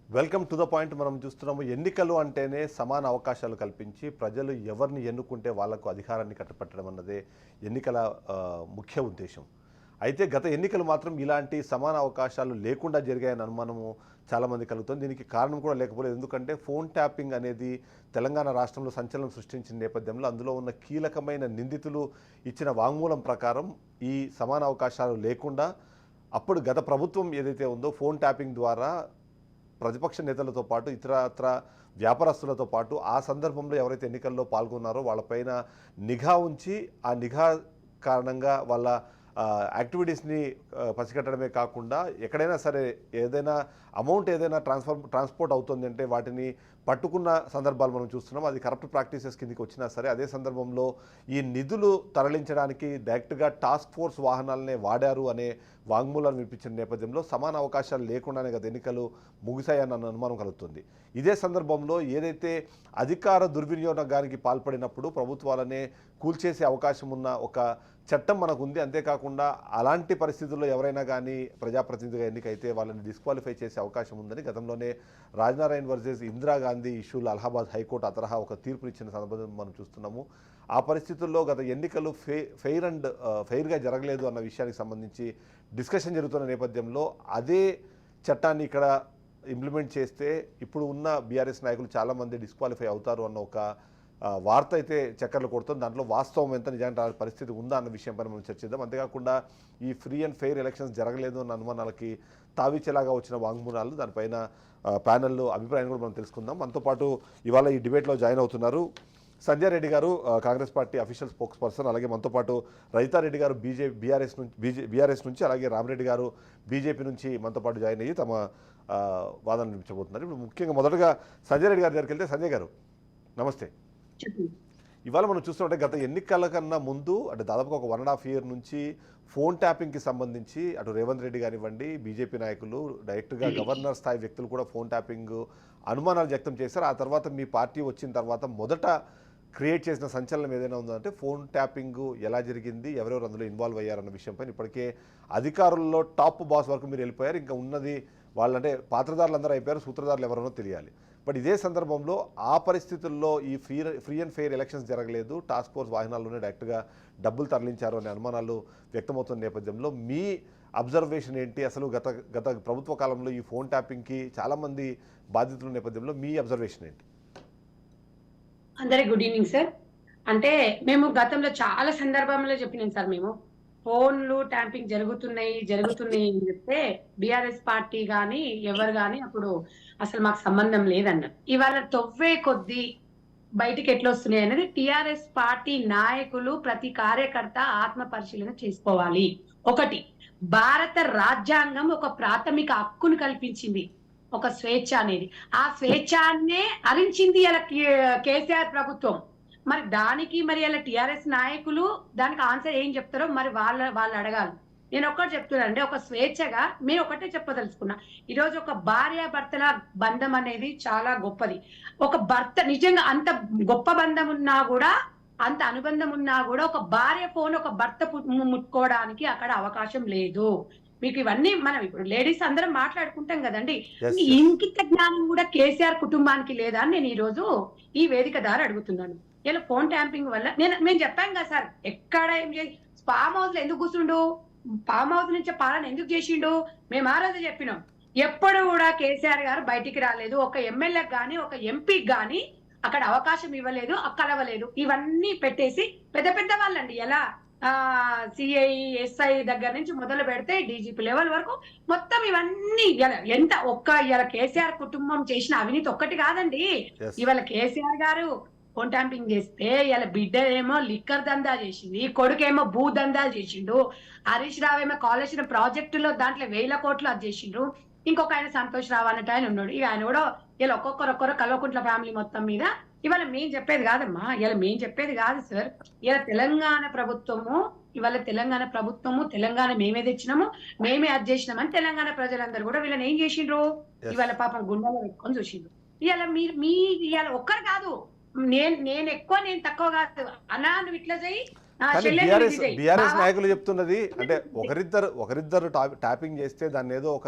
Welcome to the point. మనం చూస్తున్నాము, ఎన్నికలు అంటేనే సమాన అవకాశాలు కల్పించి ప్రజలు ఎవరిని ఎన్నుకుంటే వాళ్లకు అధికారాన్ని కట్టపెట్టడం అన్నదే ఎన్నికల ముఖ్య ఉద్దేశం. అయితే గత ఎన్నికలు మాత్రం ఇలాంటి సమాన అవకాశాలు లేకుండా జరిగాయని అనుమానము చాలామంది కలుగుతుంది. దీనికి కారణం కూడా లేకపోలేదు. ఎందుకంటే ఫోన్ ట్యాపింగ్ అనేది తెలంగాణ రాష్ట్రంలో సంచలనం సృష్టించిన నేపథ్యంలో అందులో ఉన్న కీలకమైన నిందితులు ఇచ్చిన వాంగ్మూలం ప్రకారం ఈ సమాన అవకాశాలు లేకుండా అప్పుడు గత ప్రభుత్వం ఏదైతే ఉందో ఫోన్ ట్యాపింగ్ ద్వారా ప్రతిపక్ష నేతలతో పాటు ఇతరత్ర వ్యాపారస్తులతో పాటు ఆ సందర్భంలో ఎవరైతే ఎన్నికల్లో పాల్గొన్నారో వాళ్ళపైన నిఘా ఉంచి ఆ నిఘా కారణంగా వాళ్ళ యాక్టివిటీస్ని పసిగట్టడమే కాకుండా ఎక్కడైనా సరే ఏదైనా అమౌంట్ ఏదైనా ట్రాన్స్పోర్ట్ అవుతుంది అంటే వాటిని పట్టుకున్న సందర్భాలు మనం చూస్తున్నాం. అది కరప్ట్ ప్రాక్టీసెస్ కిందకి వచ్చినా సరే అదే సందర్భంలో ఈ నిధులు తరలించడానికి డైరెక్ట్గా టాస్క్ ఫోర్స్ వాహనాలనే వాడారు అనే వాంగ్మూలాన్ని వినిపించిన నేపథ్యంలో సమాన అవకాశాలు లేకుండానే గత ఎన్నికలు ముగిశాయన్న అనుమానం కలుగుతుంది. ఇదే సందర్భంలో ఏదైతే అధికార దుర్వినియోగానికి పాల్పడినప్పుడు ప్రభుత్వాలనే కూల్చేసే అవకాశం ఉన్న ఒక చట్టం మనకు ఉంది. అంతేకాకుండా అలాంటి పరిస్థితుల్లో ఎవరైనా కానీ ప్రజాప్రతినిధిగా ఎన్నికైతే వాళ్ళని డిస్క్వాలిఫై చేసే అవకాశం ఉందని గతంలోనే రాజనారాయణ వర్సెస్ ఇందిరాగాంధీ ఇష్యూలో అలహాబాద్ హైకోర్టు ఆ తరహా ఒక తీర్పునిచ్చిన సందర్భం మనం చూస్తున్నాము. ఆ పరిస్థితుల్లో గత ఎన్నికలు ఫెయిర్గా జరగలేదు అన్న విషయానికి సంబంధించి డిస్కషన్ జరుగుతున్న నేపథ్యంలో అదే చట్టాన్ని ఇక్కడ ఇంప్లిమెంట్ చేస్తే ఇప్పుడు ఉన్న బీఆర్ఎస్ నాయకులు చాలామంది డిస్క్వాలిఫై అవుతారు అన్న ఒక వార్త అయితే చక్కర్లు కొడుతుంది. దాంట్లో వాస్తవం ఎంత నిజానికి పరిస్థితి ఉందా అన్న విషయంపై మనం చర్చిద్దాం. అంతేకాకుండా ఈ ఫ్రీ అండ్ ఫెయిర్ ఎలక్షన్స్ జరగలేదు అన్న అనుమానాలకి తావిచ్చేలాగా వచ్చిన వాంగ్మూలాలు దానిపైన ప్యానెల్లో అభిప్రాయం కూడా మనం తెలుసుకుందాం. మనతో పాటు ఇవాళ ఈ డిబేట్లో జాయిన్ అవుతున్నారు సంజయ్ రెడ్డి గారు, Congress party official spokes person. అలాగే మనతో పాటు రైతారెడ్డి గారు బీఆర్ఎస్ నుంచి, అలాగే రామరెడ్డి గారు బీజేపీ నుంచి మనతో పాటు జాయిన్ అయ్యి తమ వాదన వినిపించబోతున్నారు. ఇప్పుడు ముఖ్యంగా మొదటగా సంజయ్ రెడ్డి గారి దగ్గరికి వెళ్తే, సంజయ్ గారు నమస్తే. ఇవాళ మనం చూస్తుంటే గత ఎన్నికల కన్నా ముందు అంటే దాదాపుగా ఒక 1.5 year నుంచి ఫోన్ ట్యాపింగ్కి సంబంధించి అటు రేవంత్ రెడ్డి కానివ్వండి, బీజేపీ నాయకులు డైరెక్ట్గా గవర్నర్ స్థాయి వ్యక్తులు కూడా ఫోన్ ట్యాపింగ్ అనుమానాలు వ్యక్తం చేశారు. ఆ తర్వాత మీ పార్టీ వచ్చిన తర్వాత మొదట క్రియేట్ చేసిన సంచలనం ఏదైనా ఉందంటే ఫోన్ ట్యాపింగ్ ఎలా జరిగింది, ఎవరెవరు అందులో ఇన్వాల్వ్ అయ్యారన్న విషయంపై ఇప్పటికే అధికారుల్లో టాప్ బాస్ వరకు మీరు వెళ్ళిపోయారు. ఇంకా ఉన్నది వాళ్ళంటే పాత్రదారులు అందరూ అయిపోయారు, సూత్రధారులు ఎవరనో తెలియాలి. బట్ ఇదే సందర్భంలో ఆ పరిస్థితుల్లో ఈ ఫ్రీ అండ్ ఫెయిర్ ఎలక్షన్స్ జరగలేదు, టాస్క్ ఫోర్స్ వాహనాల్లోనే డైరెక్ట్గా డబ్బులు తరలించారు అనే అనుమానాలు వ్యక్తమవుతున్న నేపథ్యంలో మీ అబ్జర్వేషన్ ఏంటి? అసలు గత ప్రభుత్వ కాలంలో ఈ ఫోన్ ట్యాపింగ్కి చాలామంది బాధితుల నేపథ్యంలో మీ అబ్జర్వేషన్ ఏంటి? అందరికి గుడ్ ఈవినింగ్ సార్. అంటే మేము గతంలో చాలా సందర్భంలో చెప్పినాం సార్, మేము ఫోన్లు ట్యాంపింగ్ జరుగుతున్నాయి అని చెప్తే బీఆర్ఎస్ పార్టీ గాని ఎవరు గాని అప్పుడు అసలు మాకు సంబంధం లేదన్నారు. ఇవాళ తొవ్వే కొద్దీ బయటికి ఎట్లా వస్తున్నాయి అనేది టిఆర్ఎస్ పార్టీ నాయకులు ప్రతి కార్యకర్త ఆత్మ పరిశీలన చేసుకోవాలి. ఒకటి, భారత రాజ్యాంగం ఒక ప్రాథమిక హక్కును కల్పించింది, ఒక స్వేచ్ఛ అనేది. ఆ స్వేచ్ఛాన్నే హరించింది ఇలా కేసీఆర్ ప్రభుత్వం. మరి దానికి మరి ఇలా టిఆర్ఎస్ నాయకులు దానికి ఆన్సర్ ఏం చెప్తారో మరి వాళ్ళు అడగాలి. నేను ఒక్కటి చెప్తున్నా అంటే, ఒక స్వేచ్ఛగా మేము ఒకటే చెప్పదలుచుకున్నా. ఈరోజు ఒక భార్య భర్తల బంధం అనేది చాలా గొప్పది. ఒక భర్త నిజంగా అంత గొప్ప బంధం ఉన్నా కూడా, అంత అనుబంధం ఉన్నా కూడా ఒక భార్య ఫోన్ ఒక భర్త ముట్టుకోవడానికి అక్కడ అవకాశం లేదు. మీకు ఇవన్నీ మనం ఇప్పుడు లేడీస్ అందరం మాట్లాడుకుంటాం కదండి. ఇంకిత జ్ఞానం కూడా కేసీఆర్ కుటుంబానికి లేదా అని నేను ఈ రోజు ఈ వేదిక ద్వారా అడుగుతున్నాను. ఇలా ఫోన్ ట్యాంపింగ్ వల్ల మేము చెప్పాం కదా సార్, ఎక్కడ ఏం చేసి ఫామ్ హౌస్ లో ఎందుకు కూర్చుండు, ఫామ్ హౌస్ నుంచి పాలన ఎందుకు చేసిండు, మేము ఆ రోజు చెప్పినాం. ఎప్పుడు కూడా కేసీఆర్ గారు బయటికి రాలేదు, ఒక ఎమ్మెల్యేకి గాని ఒక ఎంపీకి గాని అక్కడ అవకాశం ఇవ్వలేదు, కలవలేదు. ఇవన్నీ పెట్టేసి పెద్ద పెద్ద వాళ్ళండి, ఎలా సిఐ ఎస్ఐ దగ్గర నుంచి మొదలు పెడితే డీజీపీ లెవెల్ వరకు మొత్తం ఇవన్నీ ఎంత ఇలా కేసీఆర్ కుటుంబం చేసిన అవినీతి ఒక్కటి కాదండి. ఇవాళ కేసీఆర్ గారు ఫోన్ ట్యాంపింగ్ చేస్తే ఇలా బిడ్డ ఏమో లిక్కర్ దందా చేసింది, కొడుకేమో భూ దందాలు చేసిండు, హరీష్ రావు ఏమో కాళేశ్వరం ప్రాజెక్టులో దాంట్లో 1000 కోట్లు అది చేసిండ్రు. ఇంకొక ఆయన సంతోష్ రావు అన్నట్టు ఆయన ఉన్నాడు. ఇక ఆయన కూడా ఇలా ఒక్కొక్కరు కల్వకుంట్ల ఫ్యామిలీ మొత్తం మీద. ఇవాళ మేం చెప్పేది కాదమ్మా, ఇలా మేం చెప్పేది కాదు సార్. ఇలా తెలంగాణ ప్రభుత్వము తెలంగాణ మేమే తెచ్చినాము, మేమే అది చేసినామని తెలంగాణ ప్రజలందరూ కూడా వీళ్ళని ఏం చేసిండ్రు, ఇవాళ పాపం గుండెలో పెట్టుకొని చూసిండ్రు. ఇవాళ ఇవాళ ఒక్కరు కాదు, నేను ఎక్కువ నేను తక్కువ కాదు అన్నా, నువ్వు ఇట్లా చేయి కానీ బీఆర్ఎస్ నాయకులు చెప్తున్నది అంటే ఒకరిద్దరు ట్యాపింగ్ చేస్తే దాన్ని ఏదో ఒక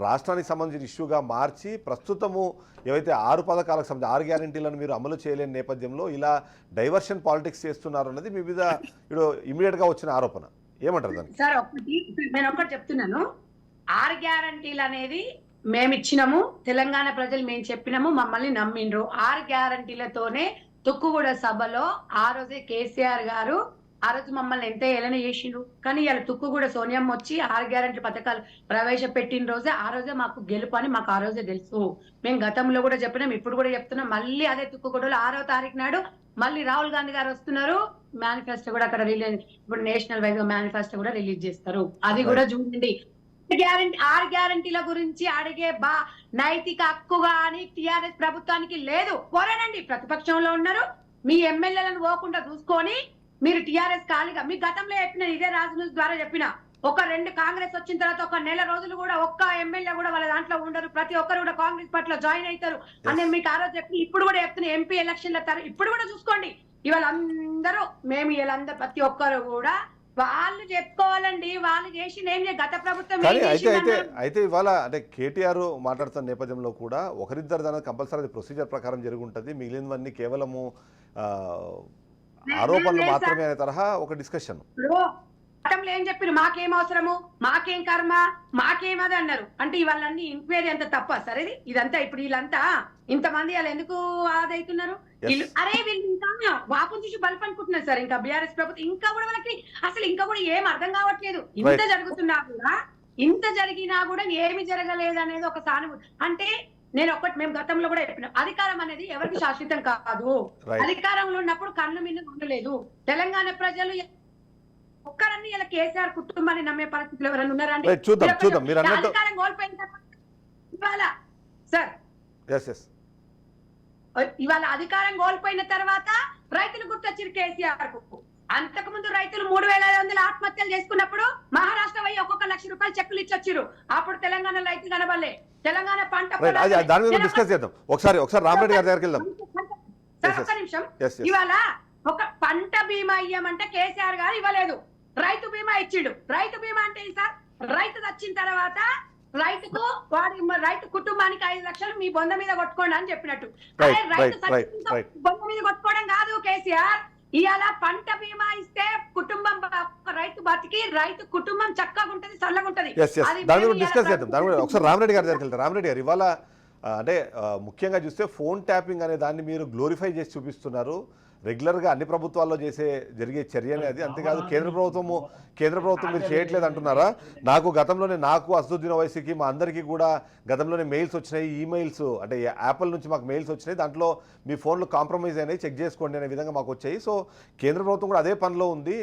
రాష్ట్రానికి సంబంధించిన ఇష్యూగా మార్చి ప్రస్తుతము ఏవైతే 6 పథకాలకు సంబంధించి 6 గ్యారెంటీలను మీరు అమలు చేయలేని నేపథ్యంలో ఇలా డైవర్షన్ పాలిటిక్స్ చేస్తున్నారు అన్నది మీ మీద ఇప్పుడు ఇమీడియట్గా వచ్చిన ఆరోపణ. ఏమంటారు దానికి? సార్ నేను ఒకటి చెప్తున్నాను, 6 గ్యారంటీలు అనేది మేము ఇచ్చినాము, తెలంగాణ ప్రజలు మేము చెప్పినాము, మమ్మల్ని నమ్మిండ్రు. 6 గ్యారంటీలతోనే తుక్కుగూడ సభలో ఆ రోజే కేసీఆర్ గారు ఆ రోజు మమ్మల్ని ఎంత ఏలన చేసిండ్రు. కానీ ఇలా తుక్కుగూడ సోనియమ్మ వచ్చి 6 గ్యారంటీ పథకాలు ప్రవేశపెట్టిన రోజే ఆ రోజే మాకు గెలుపు అని మాకు ఆ రోజే తెలుసు. మేము గతంలో కూడా చెప్పినాం, ఇప్పుడు కూడా చెప్తున్నాం. మళ్ళీ అదే తుక్కుగూడలో 6వ తారీఖు నాడు మళ్ళీ రాహుల్ గాంధీ గారు వస్తున్నారు. మేనిఫెస్టో కూడా అక్కడ రిలీజ్, ఇప్పుడు నేషనల్ వైజ్ మేనిఫెస్టో కూడా రిలీజ్ చేస్తారు. అది కూడా చూడండి. 6 గ్యారంటీల గురించి అడిగే నైతిక హక్కుగా అని టిఆర్ఎస్ ప్రభుత్వానికి లేదు. పోరాడండి, ప్రతిపక్షంలో ఉన్నారు, మీ ఎమ్మెల్యేలను పోకుండా చూసుకొని మీరు టిఆర్ఎస్ ఖాళీగా మీ గతంలో చెప్పిన ఇదే రాజు న్యూస్ ద్వారా చెప్పిన ఒక 2 కాంగ్రెస్ వచ్చిన తర్వాత ఒక నెల రోజులు కూడా ఒక్క ఎమ్మెల్యే కూడా వాళ్ళ దాంట్లో ఉండరు, ప్రతి ఒక్కరు కూడా కాంగ్రెస్ పార్టీలో జాయిన్ అవుతారు అని మీకు ఆ రోజు చెప్పి ఇప్పుడు కూడా చెప్తున్నా. ఎంపీ ఎలక్షన్ల ఇప్పుడు కూడా చూసుకోండి, ఇవాళ అందరూ మేము వీళ్ళందరూ ప్రతి ఒక్కరు కూడా వాళ్ళు చెప్పుకోవాలండి, వాళ్ళు చేసి గత ప్రభుత్వం అయితే ఇవాళ అంటే కేటీఆర్ మాట్లాడుతున్న నేపథ్యంలో కూడా ఒకరిద్దరు దాని కంపల్సరీ ప్రొసీజర్ ప్రకారం జరిగి ఉంటుంది, మిగిలినవన్నీ కేవలము ఆరోపణలు మాత్రమే అనే తరహా ఒక డిస్కషన్. గతంలో ఏం చెప్పారు, మాకేం అవసరము, మాకేం కర్మ, మాకేమది అన్నారు. అంటే ఇవాళన్నీ ఎంక్వైరీ అంత తప్ప సరే ఇదంతా. ఇప్పుడు వీళ్ళంతా ఇంతమంది వాళ్ళు ఎందుకు ఆదవుతున్నారు? అరే వీళ్ళు ఇంకా వాపం చూసి బల్బ్ అనుకుంటున్నారు సార్. ఇంకా బీఆర్ఎస్ ప్రభుత్వం ఇంకా కూడా వాళ్ళకి అసలు ఇంకా కూడా ఏం అర్థం కావట్లేదు. ఇంత జరిగినా కూడా ఏమి జరగలేదు అనేది ఒక సానుభూతి. అంటే నేను మేము గతంలో కూడా చెప్పినాం, అధికారం అనేది ఎవరికి శాశ్వతం కాదు. అధికారంలో ఉన్నప్పుడు కన్ను మిన్ను ఉండలేదు. తెలంగాణ ప్రజలు ఒక్కరన్నీ ఇలా కేసీఆర్ కుటుంబాన్ని నమ్మే పరిస్థితులు ఎవరైనా ఉన్నారండి? అధికారం కోల్పోయిన ఇవాళ సార్ ఇవాళ అధికారం కోల్పోయిన తర్వాత రైతులు గుర్తొచ్చారు కేసీఆర్ కు. అంతకు ముందు రైతులు 3,500 ఆత్మహత్యలు చేసుకున్నప్పుడు మహారాష్ట్ర పోయి ఒక్కొక్క ₹1,00,000 చెక్కులు ఇచ్చొచ్చారు. అప్పుడు తెలంగాణ రైతులు కనబడలే. తెలంగాణ పంట డిస్కస్ చేద్దాం ఒకసారి రామరెడ్డి గారి దగ్గరికి వెళ్దాం. ఒక్క నిమిషం. ఇవాళ ఒక పంట బీమా ఇయ్యమంటే కేసీఆర్ గారు ఇవ్వలేదు, రైతు బీమా ఇచ్చిండు. రైతు బీమా అంటే సార్, రైతు వచ్చిన తర్వాత రైతుకు రైతు కుటుంబానికి 5 లక్షలు మీ బొంద మీద కొట్టుకోండి అని చెప్పినట్టు. అదే రైతు బొంద మీద కొట్టుకోవడం కాదు కేసీఆర్. ఇవాళ పంట బీమా ఇస్తే కుటుంబం రైతు బతికి రైతు కుటుంబం చక్కగా ఉంటది, చల్లగా ఉంటది. డిస్కస్ చేద్దాం. ఒకసారి రామరెడ్డి గారి దగ్గరికి వెళ్తాం. రామరెడ్డి గారు ఇవాళ అంటే ముఖ్యంగా చూస్తే ఫోన్ ట్యాపింగ్ అనే దాన్ని మీరు గ్లోరిఫై చేసి చూపిస్తున్నారు. రెగ్యులర్గా అన్ని ప్రభుత్వాల్లో జరిగే చర్య అనేది. అంతేకాదు కేంద్ర ప్రభుత్వం మీరు చేయట్లేదు అంటున్నారా? నాకు అసదుద్దీన్ ఓవైసీకి మా అందరికీ కూడా గతంలోనే మెయిల్స్ వచ్చినాయి, ఈమెయిల్స్ అంటే యాపిల్ నుంచి మాకు మెయిల్స్ వచ్చినాయి, దాంట్లో మీ ఫోన్లు కాంప్రమైజ్ అయినాయి, చెక్ చేసుకోండి అనే విధంగా మాకు వచ్చాయి. సో కేంద్ర ప్రభుత్వం కూడా అదే పనిలో ఉంది,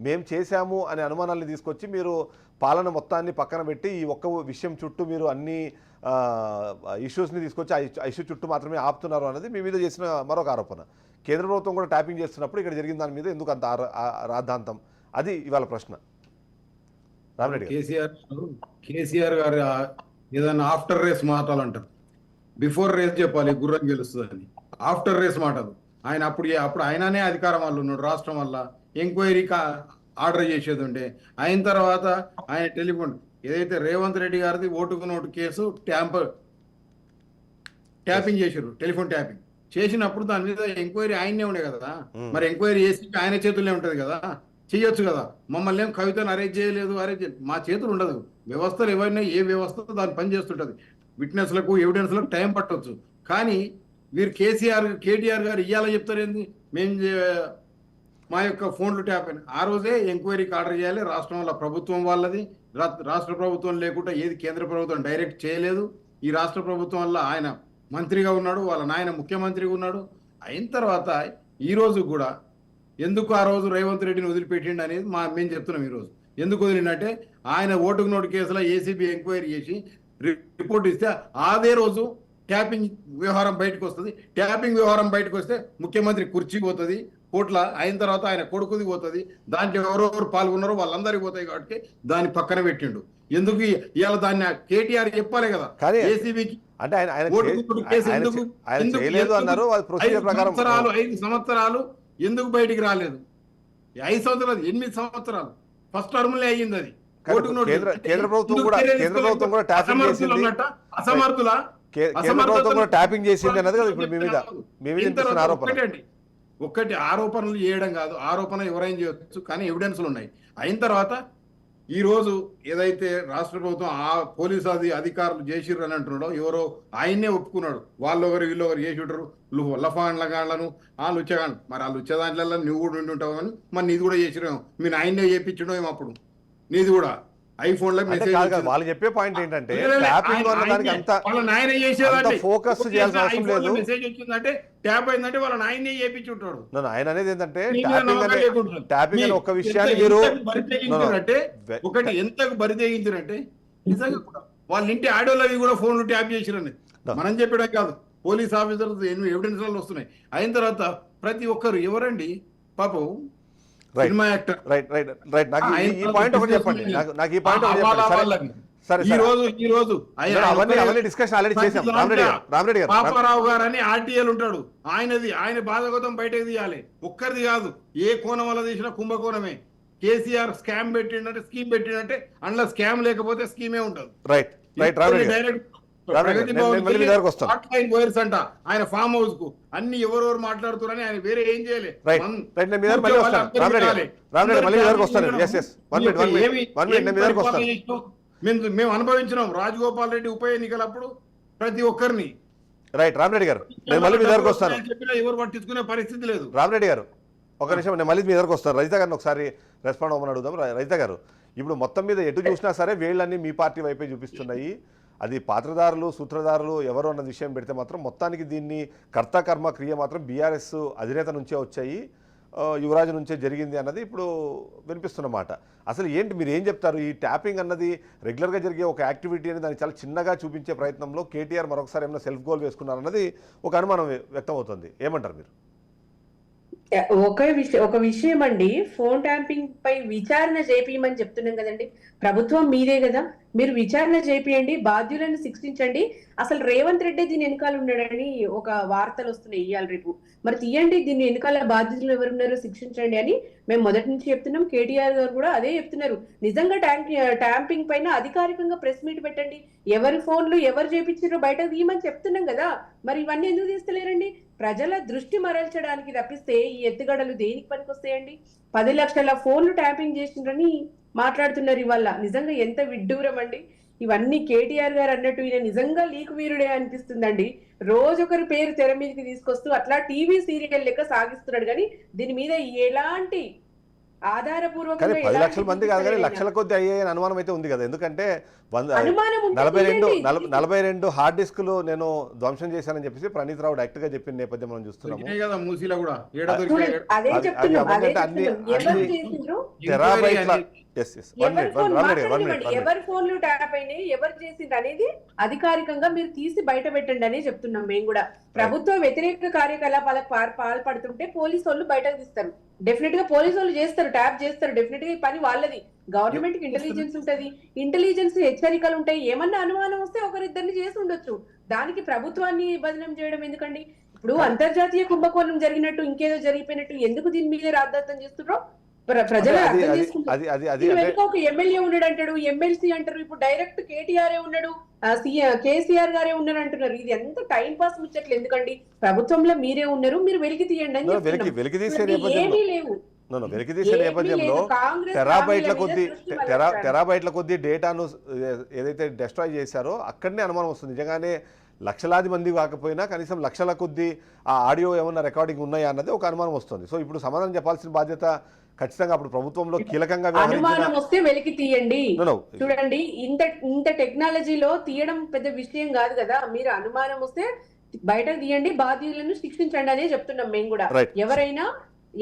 మేము చేశాము అనే అనుమానాన్ని తీసుకొచ్చి మీరు పాలన మొత్తాన్ని పక్కన పెట్టి ఈ ఒక్క విషయం చుట్టూ మీరు అన్ని ఇష్యూస్ని తీసుకొచ్చి ఆ ఇష్యూ చుట్టూ మాత్రమే ఆపుతున్నారు అన్నది మీ మీద చేసిన మరొక ఆరోపణ. కేంద్ర ప్రభుత్వం కూడా ట్యాపింగ్ చేస్తున్నప్పుడు ఇక్కడ జరిగిన దాని మీద ఎందుకు అంత రాద్ధాంతం? అది ఇవాళ ప్రశ్న. రామరెడ్డి కేసీఆర్ గారు ఏదైనా ఆఫ్టర్ రేస్ మాటలంటారు. బిఫోర్ రేస్ చెప్పాలి గుర్రం గెలుస్తుందని. ఆఫ్టర్ రేస్ మాటలు ఆయన అప్పుడు ఆయననే అధికారం వల్ల ఉన్నాడు, రాష్ట్రం వల్ల ఎంక్వైరీ ఆర్డర్ చేసేది ఉంటే. అయిన తర్వాత ఆయన టెలిఫోన్ ఏదైతే రేవంత్ రెడ్డి గారిది ఓటుకు నోటు కేసు ట్యాపింగ్ చేశారు, టెలిఫోన్ ట్యాపింగ్ చేసినప్పుడు దాని మీద ఎంక్వైరీ ఆయనే ఉండే కదా. మరి ఎంక్వైరీ చేసి ఆయన చేతుల్లో ఉంటది కదా, చెయ్యొచ్చు కదా. మమ్మల్ని ఏం కవితను అరెస్ట్ చేయలేదు, మా చేతులు ఉండదు. వ్యవస్థలు ఎవరైనా ఏ వ్యవస్థ దాన్ని పని చేస్తుంటది. విట్నెస్లకు ఎవిడెన్స్లకు టైం పట్టవచ్చు. కానీ వీరు కేటీఆర్ గారు ఇయ్యాలని చెప్తారేంది, మేము మా యొక్క ఫోన్లు ట్యాప్ అయిన ఆ రోజే ఎంక్వైరీకి ఆర్డర్ చేయాలి. రాష్ట్రంలో ప్రభుత్వం వాళ్ళది, రాష్ట్ర ప్రభుత్వం లేకుండా ఏది కేంద్ర ప్రభుత్వం డైరెక్ట్ చేయలేదు. ఈ రాష్ట్ర ప్రభుత్వం వల్ల ఆయన మంత్రిగా ఉన్నాడు, వాళ్ళ నాయన ముఖ్యమంత్రిగా ఉన్నాడు. అయిన తర్వాత ఈ రోజు కూడా ఎందుకు ఆ రోజు రేవంత్ రెడ్డిని వదిలిపెట్టిండు అనేది మేము చెప్తున్నాం. ఈరోజు ఎందుకు వదిలిండంటే ఆయన ఓటుకు నోటు కేసులో ఏసీబీ ఎంక్వైరీ చేసి రిపోర్ట్ ఇస్తే అదే రోజు ట్యాపింగ్ వ్యవహారం బయటకు వస్తుంది. ట్యాపింగ్ వ్యవహారం బయటకు వస్తే ముఖ్యమంత్రి కుర్చీ పోతుంది కోట్ల, అయిన తర్వాత ఆయన కొడుకుది పోతుంది. దాంట్లో ఎవరెవరు పాల్గొన్నారో వాళ్ళందరికీ పోతాయి కాబట్టి దాన్ని పక్కన పెట్టిండు. ఎందుకు ఇవాళ దాన్ని కేటీఆర్ చెప్పాలి కదా. ఏసీబీకి 5 సంవత్సరాలు ఎందుకు బయటికి రాలేదు? 5 సంవత్సరాలు 8 సంవత్సరాలు ఫస్ట్ టర్మ్లే అయ్యింది అది. కానీ ఓటుకు నోటు. కేంద్ర ప్రభుత్వం కూడా ట్యాపింగ్ చేసింది. అసమర్థుల కేంద్ర ప్రభుత్వం కూడా ట్యాపింగ్ చేసింది అన్నది కదా ఇప్పుడు మీ మీద వినిపిస్తున్న ఆరోపణ. ఒక్కటి ఆరోపణలు చేయడం కాదు, ఆరోపణ ఎవరైనా చేయొచ్చు, కానీ ఎవిడెన్స్లు ఉన్నాయి. అయిన తర్వాత ఈ రోజు ఏదైతే రాష్ట్ర ప్రభుత్వం ఆ పోలీసు అధికారులు చేసిర్రు అని అంటున్నాడో, ఎవరో ఆయన్నే ఒప్పుకున్నాడు. వాళ్ళు ఒకరు వీళ్ళు ఒకరు చేసి ఉంటారు, లఫాన్లగాళ్లను ఆ లుచ్చగాళ్ళు. మరి ఆ లుచ్చ దాంట్లో నువ్వు కూడా ఉండి ఉంటావు అని, మరి నీది కూడా చేసిరేమో, మీరు ఆయన్నే చేయించడం ఏమో. అప్పుడు నీది కూడా ఐఫోన్ లో మెసేజ్ వాళ్ళు చెప్పే పాయింట్ ఏంటంటే ట్యాపింగ్ అన్నదానికి అంత ఫోకస్ చేయాల్సిన అవసరం లేదు. మెసేజ్ వచ్చిందంటే ట్యాప్ అయిందంటే వాళ్ళని ఆయన్నే చేయించి ఉంటాడు. ఆయన అనేది ఏంటంటే ట్యాపింగ్ అనే ఒక విషయాన్ని మీరు ఒకటి ఎంతకు బరి తెగించారంటే నిజంగా కూడా వాళ్ళ ఇంటి ఆడియోలు అవి కూడా ఫోన్లు ట్యాప్ చేసిరని మనం చెప్పడం కాదు, పోలీస్ ఆఫీసర్స్ ఎవిడెన్స్ వస్తున్నాయి. అయిన తర్వాత ప్రతి ఒక్కరు ఎవరండి పాపం సినిమా యాక్టర్ పాపారావు గారు అని ఆర్టీఎల్ ఉంటాడు, ఆయన బాధగతం బయటకు తీయాలి. ఒక్కరిది కాదు, ఏ కోణం వల్ల తీసినా కుంభకోణమే. కేసీఆర్ స్కామ్ పెట్టిండంటే స్కీమ్ పెట్టిండంటే అందులో స్కామ్ లేకపోతే స్కీమే ఉంటుంది. డైరెక్ట్ వైర్స్ అంట ఆయన ఫామ్ హౌస్ కు అన్ని ఎవరెవరు మాట్లాడుతున్నారని ఆయన వేరే ఏం చేయలేదు. మేము అనుభవించినాం రాజగోపాల్ రెడ్డి ఉప ఎన్నికలప్పుడు ప్రతి ఒక్కరిని. రైట్ రామరెడ్డి గారు, నేను మళ్ళీ మీ దగ్గరకు వస్తాను. ఎవరు పట్టించుకునే పరిస్థితి లేదు. రామరెడ్డి గారు ఒక నిమిషం, నేను మళ్ళీ మీ దగ్గరకు వస్తాను. రజిత గారిని ఒకసారి రెస్పాండ్ అవ్వమని అడుగుదాం. రజిత గారు, ఇప్పుడు మొత్తం మీద ఎటు చూసినా సరే వేళ్ళన్నీ మీ పార్టీ వైపే చూపిస్తున్నాయి. అది పాత్రదారులు సూత్రధారులు ఎవరు అన్న విషయం పెడితే మాత్రం మొత్తానికి దీన్ని కర్త కర్మ క్రియ మాత్రం బీఆర్ఎస్ అధినేత నుంచే వచ్చాయి, యువరాజు నుంచే జరిగింది అన్నది ఇప్పుడు వినిపిస్తున్న మాట. అసలు ఏంటి, మీరు ఏం చెప్తారు? ఈ ట్యాపింగ్ అన్నది రెగ్యులర్గా జరిగే ఒక యాక్టివిటీ అని దాన్ని చాలా చిన్నగా చూపించే ప్రయత్నంలో కేటీఆర్ మరొకసారి ఏమైనా సెల్ఫ్ గోల్ వేసుకున్నారన్నది ఒక అనుమానం వ్యక్తం అవుతుంది. ఏమంటారు మీరు? ఒక విషయం అండి, ఫోన్ ట్యాంపింగ్ పై విచారణ చేపియమని చెప్తున్నాం కదండి. ప్రభుత్వం మీదే కదా, మీరు విచారణ చేపియండి, బాధ్యులను శిక్షించండి. అసలు రేవంత్ రెడ్డి దీని వెనకాల ఉన్నాడని ఒక వార్తలు వస్తున్నాయి ఇవాళ రేపు. మరి తీయండి, దీని వెనకాల బాధ్యతలు ఎవరున్నారో శిక్షించండి అని మేము మొదటి నుంచి చెప్తున్నాం. కేటీఆర్ గారు కూడా అదే చెప్తున్నారు. నిజంగా ట్యాంపింగ్ పైన అధికారికంగా ప్రెస్ మీట్ పెట్టండి, ఎవరి ఫోన్లు ఎవరు చేపించారో బయటకు తీయమని చెప్తున్నాం కదా. మరి ఇవన్నీ ఎందుకు తీస్తలేరండి? ప్రజల దృష్టి మరల్చడానికి తప్పిస్తే ఈ ఎత్తుగడలు దేనికి పనికొస్తాయండి? 10 లక్షల ఫోన్లు ట్యాపింగ్ చేసిండ్రని మాట్లాడుతున్నారు ఇవాళ. నిజంగా ఎంత విడ్డూరం అండి ఇవన్నీ. కేటీఆర్ గారు అన్నట్టు ఈయన నిజంగా లీక్ వీరుడే అనిపిస్తుందండి. రోజొకరి పేరు తెర మీదకి తీసుకొస్తూ అట్లా టీవీ సీరియల్ లెక్క సాగిస్తున్నాడు. కానీ దీని మీద ఎలాంటి ఆధారపూర్వకంగా 10 లక్షల మంది కాదు కానీ లక్షల కొద్ది అయ్యే అనుమానం అయితే ఉంది కదా. ఎందుకంటే 42 హార్డ్ డిస్కులు నేను ధ్వంసం చేశానని చెప్పేసి ప్రణీత్ రావు డైరెక్ట్ గా చెప్పిన నేపథ్యం మనం చూస్తున్నాము. ఎవరి ఫోన్లు ట్యాప్ అయినాయి, ఎవరు చేసింది అనేది అధికారికంగా మీరు తీసి బయట పెట్టండి అని చెప్తున్నాం మేము కూడా. ప్రభుత్వ వ్యతిరేక కార్యకలాపాలకు పాల్పడుతుంటే పోలీసు వాళ్ళు బయటకు తీస్తారు. డెఫినెట్ గా పోలీసు వాళ్ళు చేస్తారు, ట్యాప్ చేస్తారు. డెఫినెట్ గా ఈ పని వాళ్ళది. గవర్నమెంట్ కి ఇంటెలిజెన్స్ ఉంటది, ఇంటెలిజెన్స్ హెచ్చరికలు ఉంటాయి. ఏమన్నా అనుమానం వస్తే ఒకరిద్దరిని చేసి ఉండొచ్చు. దానికి ప్రభుత్వాన్ని బదనం చేయడం ఎందుకండి? ఇప్పుడు అంతర్జాతీయ కుంభకోణం జరిగినట్టు ఇంకేదో జరిగిపోయినట్టు ఎందుకు దీని మీద రాద్ధాంతం చేస్తున్నారో ప్రజలు అర్థం చేసుకుంటారు. ఒక ఎమ్మెల్యే ఉన్నాడు అంటాడు, ఎమ్మెల్సీ అంటారు, ఇప్పుడు డైరెక్ట్ కేటీఆర్ ఉన్నాడు, కేసీఆర్ గారే ఉన్నారు అంటున్నారు. ఇది ఎంత టైం పాస్ ముచ్చట్లు ఎందుకండి? ప్రభుత్వంలో మీరే ఉన్నారు, మీరు వెలికి తీయండి అని ఏమీ లేవు. వెలికితీసే నేపథ్యంలో టెరాబైట్ల కొద్ది డేటాను ఏదైతే డిస్ట్రాయ్ చేశారో అక్కడనే అనుమానం వస్తుంది. నిజంగానే లక్షలాది మంది కాకపోయినా కనీసం లక్షల కొద్ది ఆ ఆడియో ఏమన్నా రికార్డింగ్ ఉన్నాయా అన్నది ఒక అనుమానం వస్తుంది. సో ఇప్పుడు సమాధానం చెప్పాల్సిన బాధ్యత ఖచ్చితంగా అప్పుడు ప్రభుత్వంలో కీలకంగా అనుమానం వస్తే వెలికి తీయండి. చూడండి, ఇంత టెక్నాలజీలో తీయడం పెద్ద విషయం కాదు కదా. మీరు అనుమానం వస్తే బయటకు తీయండి, బాధ్యులను శిక్షించండి అనే చెప్తున్నాం మేము కూడా.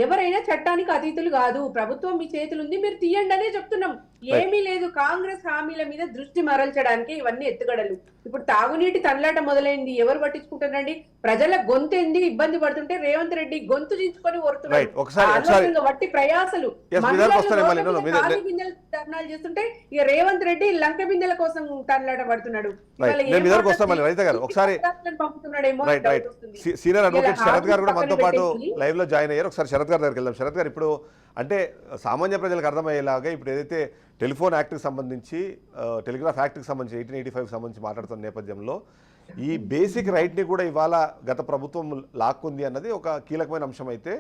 ఎవరైనా చట్టానికి అతీతులు కాదు. ప్రభుత్వం మీ చేతులు ఉంది, మీరు తీయండి అనే చెప్తున్నాం. ఏమీ లేదు, కాంగ్రెస్ హామీల మీద దృష్టి మరల్చడానికి ఇవన్నీ ఎత్తుగడలు. ఇప్పుడు తాగునీటి తనలాట మొదలైంది, ఎవరు పట్టించుకుంటారండి? ప్రజల గొంతెంది ఇబ్బంది పడుతుంటే రేవంత్ రెడ్డి గొంతు చించుకొని వడుతున్నాడు. వట్టి ప్రయాసలు ధర్నాలు చేస్తుంటే ఇక రేవంత్ రెడ్డి లంక బిందెల కోసం తనలాట పడుతున్నాడు. పంపుతున్నాడేమో. సీనియర్ అడ్వకేట్ శరత్ గారు కూడా మనతో పాటు లైవ్ లో జాయిన్ అయ్యారు. ఒకసారి శరత్ గారి దగ్గరికి వెళ్దాం. శరత్ గారు, ఇప్పుడు అంటే సామాన్య ప్రజలకు అర్థమయ్యేలాగా ఇప్పుడు ఏదైతే టెలిఫోన్ యాక్ట్కి సంబంధించి టెలిగ్రాఫ్ యాక్ట్కి సంబంధించి 1885 సంబంధించి మాట్లాడుతున్న నేపథ్యంలో ఈ బేసిక్ రైట్ని కూడా ఇవాళ గత ప్రభుత్వం లాక్కుంది అన్నది ఒక కీలకమైన అంశం అయితే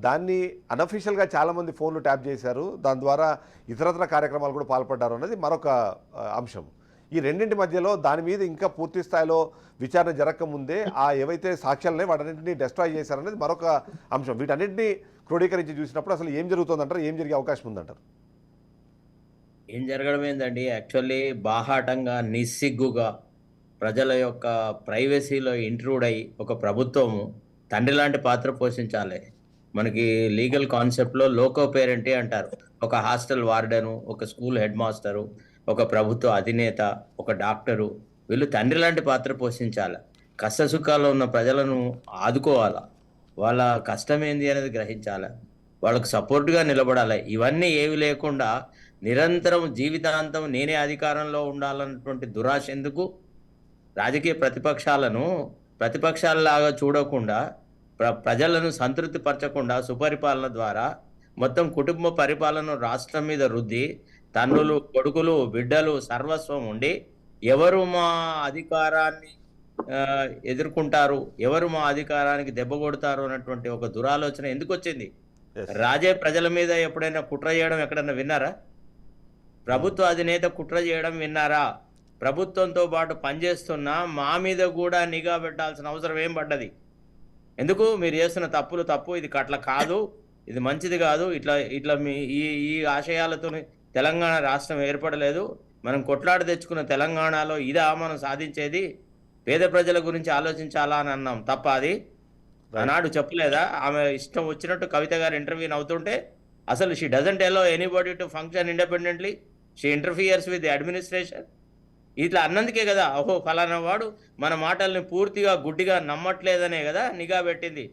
దాన్ని అనఫీషియల్గా చాలామంది ఫోన్లు ట్యాప్ చేశారు, దాని ద్వారా ఇతరత్ర కార్యక్రమాలు కూడా పాల్పడ్డారు అన్నది మరొక అంశం. ఈ రెండింటి మధ్యలో దాని మీద ఇంకా పూర్తి స్థాయిలో విచారణ జరగకముందే ఏవైతే సాక్ష్యాలనే వాటన్నింటినీ డెస్ట్రాయ్ చేశారనేది మరొక అంశం. వీటన్నింటినీ క్రోడీకరించి చూసినప్పుడు అసలు ఏం జరుగుతుందంటారు, ఏం జరిగే అవకాశం ఉందంటారు? ఏం జరగడం ఏందండి, యాక్చువల్లీ బాహాటంగా నిస్సిగ్గుగా ప్రజల యొక్క ప్రైవసీలో ఇంట్రూడ్ అయ్యి ఒక ప్రభుత్వము తండ్రి లాంటి పాత్ర పోషించాలి. మనకి లీగల్ కాన్సెప్ట్లో లోకో పేరెంటే అంటారు. ఒక హాస్టల్ వార్డెను, ఒక స్కూల్ హెడ్ మాస్టరు, ఒక ప్రభుత్వ అధినేత, ఒక డాక్టరు, వీళ్ళు తండ్రి లాంటి పాత్ర పోషించాలి. కష్ట సుఖాల్లో ఉన్న ప్రజలను ఆదుకోవాలా, వాళ్ళ కష్టం ఏంది అనేది గ్రహించాలి, వాళ్ళకు సపోర్ట్గా నిలబడాలి. ఇవన్నీ ఏవి లేకుండా నిరంతరం జీవితాంతం నేనే అధికారంలో ఉండాలన్నటువంటి దురాశ ఎందుకు? రాజకీయ ప్రతిపక్షాలలాగా చూడకుండా ప్రజలను సంతృప్తి పరచకుండా సుపరిపాలన ద్వారా మొత్తం కుటుంబ పరిపాలన రాష్ట్రం మీద రుద్ది తండ్రులు, కొడుకులు, బిడ్డలు సర్వస్వం ఉండి ఎవరు మా అధికారాన్ని ఎదుర్కొంటారు, ఎవరు మా అధికారానికి దెబ్బ కొడతారు అన్నటువంటి ఒక దురాలోచన ఎందుకు వచ్చింది? రాజే ప్రజల మీద ఎప్పుడైనా కుట్ర చేయడం ఎక్కడన్నా విన్నారా? ప్రభుత్వ అధినేత కుట్ర చేయడం విన్నారా? ప్రభుత్వంతో పాటు పనిచేస్తున్న మా మీద కూడా నిఘా పెట్టాల్సిన అవసరం ఏం పడ్డది? ఎందుకు? మీరు చేస్తున్న తప్పు, ఇది అట్లా కాదు, ఇది మంచిది కాదు, ఇట్లా మీ ఈ ఆశయాలతో తెలంగాణ రాష్ట్రం ఏర్పడలేదు, మనం కొట్లాడి తెచ్చుకున్న తెలంగాణలో ఇదా మనం సాధించేది, పేద ప్రజల గురించి ఆలోచించాలా అని అన్నాం తప్ప అది ఆనాడు చెప్పలేదా? ఆమె ఇష్టం వచ్చినట్టు కవిత గారు ఇంటర్వ్యూ అవుతుంటే అసలు she doesn't allow anybody to function independently, she interferes with the administration. ఇట్లా అన్నందుకే కదా ఓహో ఫలానా వాడు మన మాటల్ని పూర్తిగా గుడ్డిగా నమ్మట్లేదనే కదా నిఘా పెట్టింది.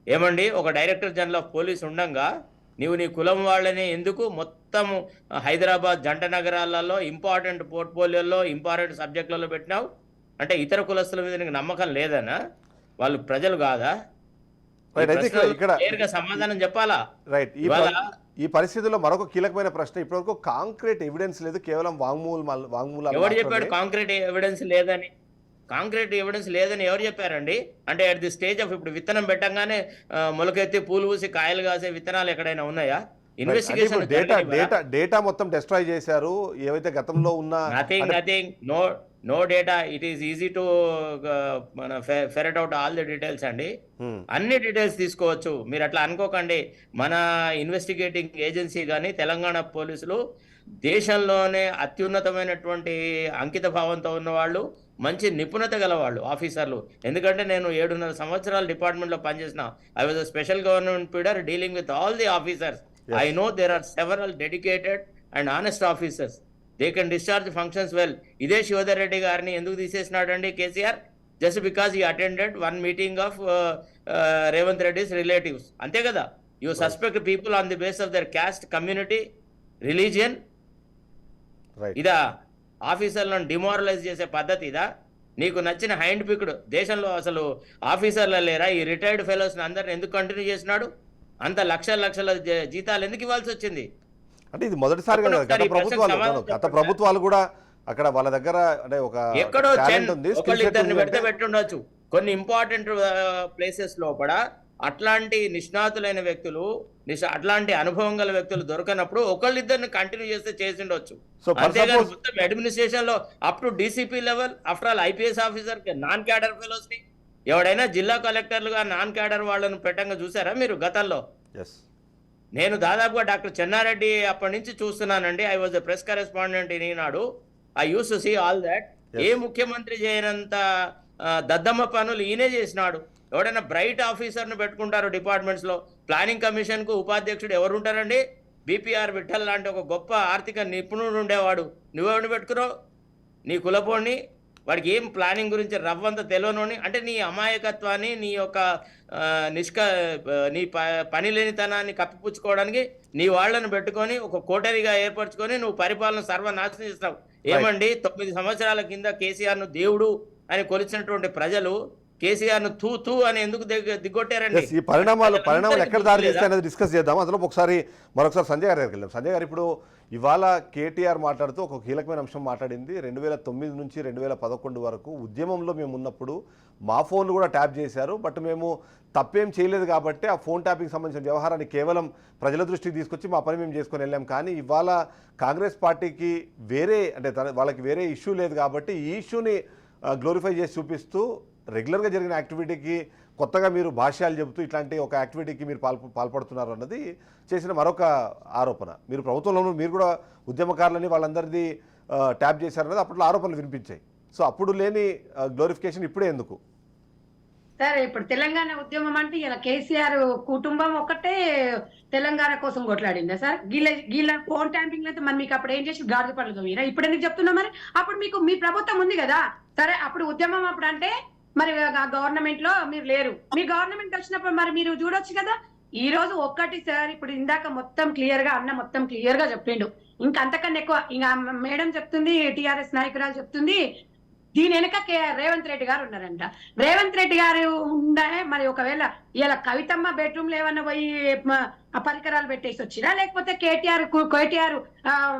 ఏమండి, ఒక డైరెక్టర్ జనరల్ ఆఫ్ పోలీస్ ఉండంగా నీవు నీ కులం వాళ్ళని ఎందుకు మొత్తం హైదరాబాద్ జంట నగరాలలో ఇంపార్టెంట్ పోర్ట్ఫోలియోలో ఇంపార్టెంట్ సబ్జెక్టులలో పెట్టినావు? అంటే ఇతర కులస్తుల మీద నీకు నమ్మకం లేదనా? వాళ్ళు ప్రజలు కాదా? క్లియర్గా సమాధానం చెప్పాలా? రైట్. ఈ పరిస్థితుల్లో మరొక కీలకమైన ప్రశ్న, ఇప్పటివరకు కాంక్రీట్ ఎవిడెన్స్ లేదు, కేవలం వాంగ్మూలాలు. ఎవరు చెప్పాడు కాంక్రీట్ ఎవిడెన్స్ లేదని? కాంక్రీట్ ఎవిడెన్స్ లేదని ఎవరు చెప్పారండి? అంటే అట్ ది స్టేజ్ ఆఫ్ ఇప్పుడు విత్తనం పెట్టంగానే మొలకెత్తి పూలు పూసి కాయలు కాసే విత్తనాలు ఎక్కడైనా ఉన్నాయా? ఇన్వెస్టిగేషన్ డేటా మొత్తం డిస్ట్రాయ్ చేశారు. ఏవైతే గతంలో ఉన్న nothing no data. It is easy to ferret out all the details అండి. అన్ని డీటెయిల్స్ తీసుకోవచ్చు, మీరు అట్లా అనుకోకండి. మన ఇన్వెస్టిగేటింగ్ ఏజెన్సీ కానీ తెలంగాణ పోలీసులు దేశంలోనే అత్యున్నతమైనటువంటి అంకిత భావంతో ఉన్నవాళ్ళు, మంచి నిపుణత గల వాళ్ళు ఆఫీసర్లు. ఎందుకంటే నేను 7.5 సంవత్సరాలు డిపార్ట్మెంట్లో పనిచేసిన. I was a special government పీడర్ dealing with all the officers. I know there are several dedicated and honest officers. They can discharge functions well. ఇదే శివధర్ రెడ్డి గారిని ఎందుకు తీసేసినాడండి KCR? Just because he attended one meeting of Revanth Reddy's relatives. అంతే కదా? You suspect people on the basis of their caste, community, religion. ఇదా ఆఫీసర్లను demoralise చేసే పద్ధతి ఇదా? నీకు నచ్చిన హ్యాండ్ పిక్డ్ దేశంలో అసలు ఆఫీసర్లు లేరా? ఈ రిటైర్డ్ ఫెలోస్ని అందరిని ఎందుకు కంటిన్యూ చేసినాడు? అంత లక్షల జీతాలు ఎందుకు ఇవ్వాల్సి వచ్చింది? అంటే ఇది మొదటిసారిగా గత ప్రభుత్వాలు కూడా అక్కడ వాళ్ళ దగ్గర అంటే ఒక ఎక్కడో ఒకళ్ళిద్దరిని పెట్టుండొచ్చు. కొన్ని ఇంపార్టెంట్ ప్లేసెస్ లోపల అట్లాంటి నిష్ణాతులైన వ్యక్తులు, అట్లాంటి అనుభవం గల వ్యక్తులు దొరకనప్పుడు ఒకళ్ళిద్దరిని కంటిన్యూ చేసిండొచ్చు. అంతేగాని మొత్తం అడ్మినిస్ట్రేషన్ లో up to DCP level, after all IPS officer non cadre fellows ని ఎవడైనా జిల్లా కలెక్టర్లుగా నాన్ క్యాడర్ వాళ్ళను పెట్టంగా చూసారా మీరు గతంలో? నేను దాదాపుగా డాక్టర్ చెన్నారెడ్డి అప్పటి నుంచి చూస్తున్నానండి. I was the press correspondent in Eenadu. I use to see all that. ఏ ముఖ్యమంత్రి చేయనంత దద్దమ్మ పనులు ఈయనే చేసినాడు. ఎవడైనా బ్రైట్ ఆఫీసర్ను పెట్టుకుంటారు డిపార్ట్మెంట్స్ లో. ప్లానింగ్ కమిషన్ కు ఉపాధ్యక్షుడు ఎవరు ఉంటారండి? బీపీఆర్ విఠల్ లాంటి ఒక గొప్ప ఆర్థిక నిపుణుడు ఉండేవాడు. నువ్వెవరిని పెట్టుకున్నావు? నీ కులపోడిని. వాడికి ఏం ప్లానింగ్ గురించి రవ్వంత తెలియనోని. అంటే నీ అమాయకత్వాన్ని, నీ యొక్క నీ పని లేనితనాన్ని కప్పిపుచ్చుకోవడానికి నీ వాళ్ళను పెట్టుకొని ఒక కోటరీగా ఏర్పరచుకొని నువ్వు పరిపాలన సర్వనాశనం చేస్తావు. ఏమండి, 9 సంవత్సరాల కింద కేసీఆర్ను దేవుడు అని కొలిచినటువంటి ప్రజలు కేసీఆర్ ను తూ తూ అని ఎందుకు దిగొట్టారండి? ఈ పరిణామాలు ఎక్కడ దారి తీస్తాయి అనేది డిస్కస్ చేద్దాం. అందులో మరొకసారి సంజయ్ గారి దగ్గరికి వెళ్దాం. సంజయ్ గారు, ఇప్పుడు ఇవాళ కేటీఆర్ మాట్లాడుతూ ఒక కీలకమైన అంశం మాట్లాడింది. 2009 నుంచి 2011 వరకు ఉద్యమంలో మేము ఉన్నప్పుడు మా ఫోన్లు కూడా ట్యాప్ చేశారు, బట్ మేము తప్పేం చేయలేదు కాబట్టి ఆ ఫోన్ ట్యాపింగ్ సంబంధించిన వ్యవహారాన్ని కేవలం ప్రజల దృష్టికి తీసుకొచ్చి మా పని మేము చేసుకొని వెళ్ళాం. కానీ ఇవాళ కాంగ్రెస్ పార్టీకి వాళ్ళకి వేరే ఇష్యూ లేదు కాబట్టి ఈ ఇష్యూని గ్లోరిఫై చేసి చూపిస్తూ రెగ్యులర్గా జరిగిన యాక్టివిటీకి కొత్తగా మీరు భాష్యాలు చెబుతూ ఇట్లాంటి ఒక యాక్టివిటీకి మీరు పాల్పడుతున్నారు అన్నది చేసిన మరొక ఆరోపణ. మీరు ప్రభుత్వంలో మీరు కూడా ఉద్యమకారులని వాళ్ళందరిది ట్యాప్ చేశారన్నది అప్పట్లో ఆరోపణలు వినిపించాయి. సో అప్పుడు లేని గ్లోరిఫికేషన్ ఇప్పుడే ఎందుకు? సరే, ఇప్పుడు తెలంగాణ ఉద్యమం అంటే ఇలా కేసీఆర్ కుటుంబం ఒక్కటే తెలంగాణ కోసం కొట్లాడిందా సార్? గీళ్ళ ఫోన్ ట్యాంపింగ్ అయితే మరి మీకు అప్పుడు ఏం చేసి గాడిద పనులు తోమిరా? ఇప్పుడు ఎందుకు చెప్తున్నా? మరి అప్పుడు మీకు మీ ప్రభుత్వం ఉంది కదా. సరే, అప్పుడు ఉద్యమం అప్పుడు అంటే మరి గవర్నమెంట్ లో మీరు లేరు. మీ గవర్నమెంట్ వచ్చినప్పుడు మరి మీరు చూడొచ్చు కదా. ఈ రోజు ఒక్కటి సార్, ఇప్పుడు ఇందాక మొత్తం క్లియర్ గా మొత్తం క్లియర్ గా చెప్పిండు. ఇంకా అంతకన్నా ఎక్కువ ఇంకా మేడం చెప్తుంది, టిఆర్ఎస్ నాయకురాలు చెప్తుంది, దీని వెనక రేవంత్ రెడ్డి గారు ఉన్నారంట. రేవంత్ రెడ్డి గారు ఉండే మరి ఒకవేళ ఇలా కవితమ్మ బెడ్రూమ్ లో ఏమన్నా పోయి పరికరాలు పెట్టేసి వచ్చినా, లేకపోతే కేటీఆర్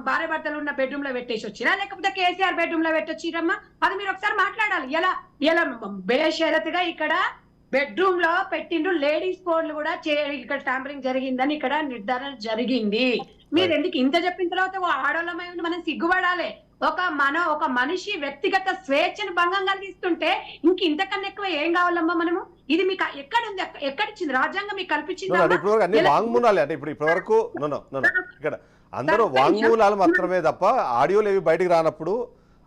భార్య భర్తలు ఉన్న బెడ్రూమ్ లో పెట్టేసి వచ్చినా, లేకపోతే కేసీఆర్ బెడ్రూమ్ లో పెట్టొచ్చిరమ్మా, అది మీరు ఒకసారి మాట్లాడాలి. ఇలా బేషరతుగా ఇక్కడ బెడ్రూమ్ లో పెట్టిండ్రు. లేడీస్ ఫోన్లు కూడా ఇక్కడ టాంపరింగ్ జరిగిందని ఇక్కడ నిర్ధారణ జరిగింది. మీరు ఎందుకు ఇంత చెప్పిన తర్వాత ఆడోళ్ళమై మనం సిగ్గుపడాలి. ఒక మనిషి వ్యక్తిగత స్వేచ్ఛను భంగం కలిగిస్తుంటే ఇంతకన్నా ఎక్కువ ఏం కావాలమ్మా మనము? ఇది మీకు ఎక్కడుంది? ఎక్కడిచ్చింది రాజ్యాంగం? మీకు కల్పించింది? వాంగ్మూలాలు అంటే ఇప్పటి వరకు ఇక్కడ అందరూ వాంగ్మూలాలు మాత్రమే తప్ప ఆడియోలు ఏవి బయటికి రానప్పుడు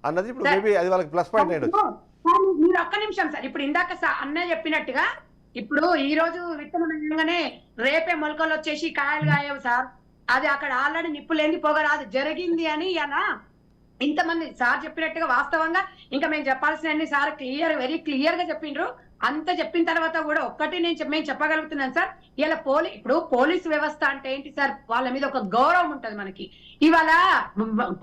అన్నది ఇప్పుడు మేబీ అది వాళ్ళకి ప్లస్ పాయింట్ అయ్యొచ్చు. మీరు ఒక్క నిమిషం సార్, ఇప్పుడు ఇందాక అన్నయ్య చెప్పినట్టుగా ఇప్పుడు ఈ రోజు విత్తనంగానే రేపే మొలకలు వచ్చేసి కాయలు కాయవు సార్. అది అక్కడ ఆల్రెడీ నిప్పులేంది పొగరాదు జరిగింది అని ఇంతమంది సార్ చెప్పినట్టుగా వాస్తవంగా ఇంకా మేము చెప్పాల్సిన సార్ వెరీ క్లియర్ గా చెప్పిండ్రు. అంత చెప్పిన తర్వాత కూడా ఒక్కటి మేము చెప్పగలుగుతున్నాను సార్. ఇలా ఇప్పుడు పోలీసు వ్యవస్థ అంటే ఏంటి సార్? వాళ్ళ మీద ఒక గౌరవం ఉంటది మనకి. ఇవాళ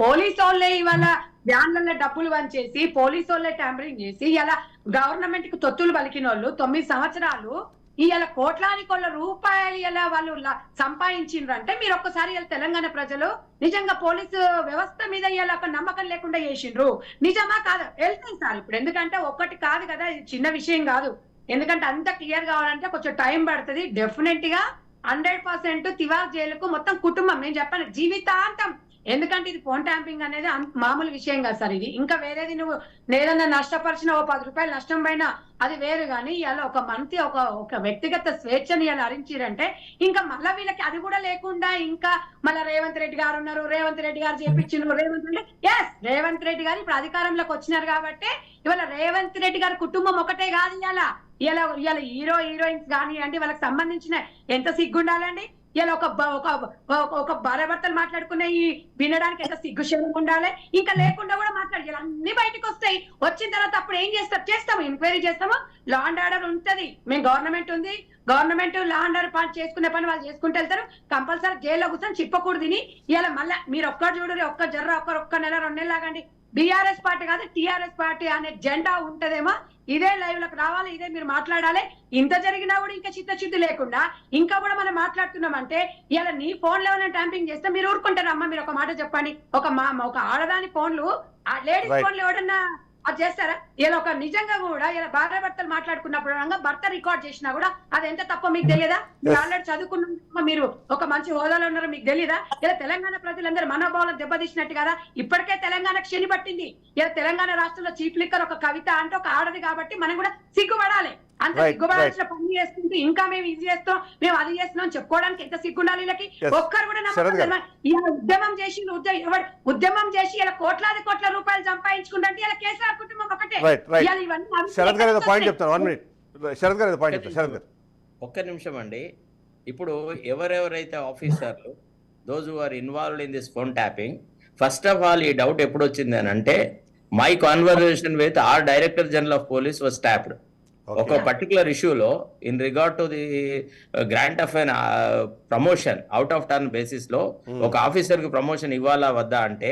పోలీసు వాళ్ళే ఇవాళ వ్యాన్లలో డబ్బులు వంచేసి పోలీసు వాళ్ళే ట్యాంపరింగ్ చేసి ఇలా గవర్నమెంట్ కి తొత్తులు పలికిన వాళ్ళు 9 సంవత్సరాలు ఇలా కోట్లాది కోట్ల రూపాయలు ఇలా వాళ్ళు సంపాదించిండ్రంటే మీరు ఒక్కసారి ఇలా తెలంగాణ ప్రజలు నిజంగా పోలీసు వ్యవస్థ మీద ఇలా ఒక నమ్మకం లేకుండా చేసిండ్రు. నిజమా కాదు వెళ్తాయి సార్. ఇప్పుడు ఎందుకంటే ఒక్కటి కాదు కదా, ఇది చిన్న విషయం కాదు. ఎందుకంటే అంత క్లియర్ కావాలంటే కొంచెం టైం పడుతుంది. డెఫినెట్ గా 100% తివార్ జైలుకు మొత్తం కుటుంబం, నేను చెప్పాను జీవితాంతం. ఎందుకంటే ఇది ఫోన్ ట్యాంపింగ్ అనేది మామూలు విషయం కాదు సార్. ఇది ఇంకా వేరేది నువ్వు ఏదన్నా నష్టపరిచిన ఓ 10 రూపాయలు నష్టం పైన అది వేరు. కానీ ఇలా ఒక మంత్రి ఒక వ్యక్తిగత స్వేచ్ఛని ఇలా హరించారంటే ఇంకా మళ్ళీ వీళ్ళకి అది కూడా లేకుండా ఇంకా మళ్ళీ రేవంత్ రెడ్డి గారు ఉన్నారు, రేవంత్ రెడ్డి గారు చేపించిన రేవంత్ రెడ్డి గారు ఇప్పుడు అధికారంలోకి వచ్చినారు కాబట్టి ఇవాళ రేవంత్ రెడ్డి గారి కుటుంబం ఒకటే కాదు. ఇలా హీరోయిన్స్ కానివ్వండి వాళ్ళకి సంబంధించిన ఎంత సిగ్గుండాలండి. ఇలా ఒక భార్యాభర్తలు మాట్లాడుకునే వినడానికి ఎంత సిగ్గుశయం ఉండాలి. ఇంకా లేకుండా కూడా మాట్లాడి అన్ని బయటకు వస్తాయి. వచ్చిన తర్వాత అప్పుడు ఏం చేస్తాము ఎంక్వైరీ చేస్తాము. లా అండ్ ఆర్డర్ ఉంటది. మేము గవర్నమెంట్ ఉంది, గవర్నమెంట్ లా అండ్ ఆర్డర్ చేసుకునే పని వాళ్ళు చేసుకుంటూ వెళ్తారు. కంపల్సరీ జైల్లో కూర్చొని చిప్పకూడదు తిని ఇలా మళ్ళీ మీరు ఒక్కరు చూడరు, ఒక్క నెల 2 నెలలు లాగండి. బీఆర్ఎస్ పార్టీ కాదు టీఆర్ఎస్ పార్టీ అనే జెండా ఉంటదేమో. ఇదే లైవ్ లకు రావాలి, ఇదే మీరు మాట్లాడాలి. ఇంత జరిగినా కూడా ఇంకా చిత్తశుద్ధి లేకుండా ఇంకా కూడా మనం మాట్లాడుతున్నామంటే ఇలా నీ ఫోన్ లో ట్యాంపింగ్ చేస్తే మీరు ఊరుకుంటారమ్మా? మీరు ఒక మాట చెప్పండి. ఒక ఆడదాని ఫోన్లు లేడీస్ ఫోన్లు ఎవడన్నా అది చేస్తారా? ఇలా ఒక నిజంగా కూడా ఇలా భార్యాభర్తలు మాట్లాడుకున్నప్పుడు భర్త రికార్డ్ చేసినా కూడా అది ఎంత తప్ప మీకు తెలియదా? మీరు ఆల్రెడీ చదువుకున్న మీరు ఒక మంచి హోదాలో ఉన్నారు, మీకు తెలియదా? ఇలా తెలంగాణ ప్రజలందరూ మనోభావాలను దెబ్బతీసినట్టు కదా. ఇప్పటికే తెలంగాణకు శని పట్టింది. ఇలా తెలంగాణ రాష్ట్రంలో చీఫ్ లిక్కర్ ఒక కవిత అంటే ఒక ఆడది కాబట్టి మనం కూడా సిగ్గుపడాలి. అంత సిగ్గుపడాల్సిన పని చేసుకుంటూ ఇంకా మేము ఇది చేస్తాం, మేము అది చేస్తున్నాం చెప్పుకోవడానికి ఎంత సిగ్గుండాలి వీళ్ళకి? ఒక్కరు కూడా ఉద్యమం చేసి ఇలా కోట్ల రూపాయలు సంపాదించుకుంటే ఇలా కేసీఆర్ కుటుంబం ఒకటే. ఒక్క నిమిషం అండి. ఇప్పుడు ఎవరెవరైతే ఆఫీసర్లు those who are involved in this phone tapping, first of all ఈ డౌట్ ఎప్పుడు వచ్చింది అని అంటే my conversation with our director general of police was tapped. ఒక పర్టికులర్ ఇష్యూలో in regard to the grant of an promotion out of turn basis లో ఒక officer కి ప్రమోషన్ ఇవ్వాలా వద్దా అంటే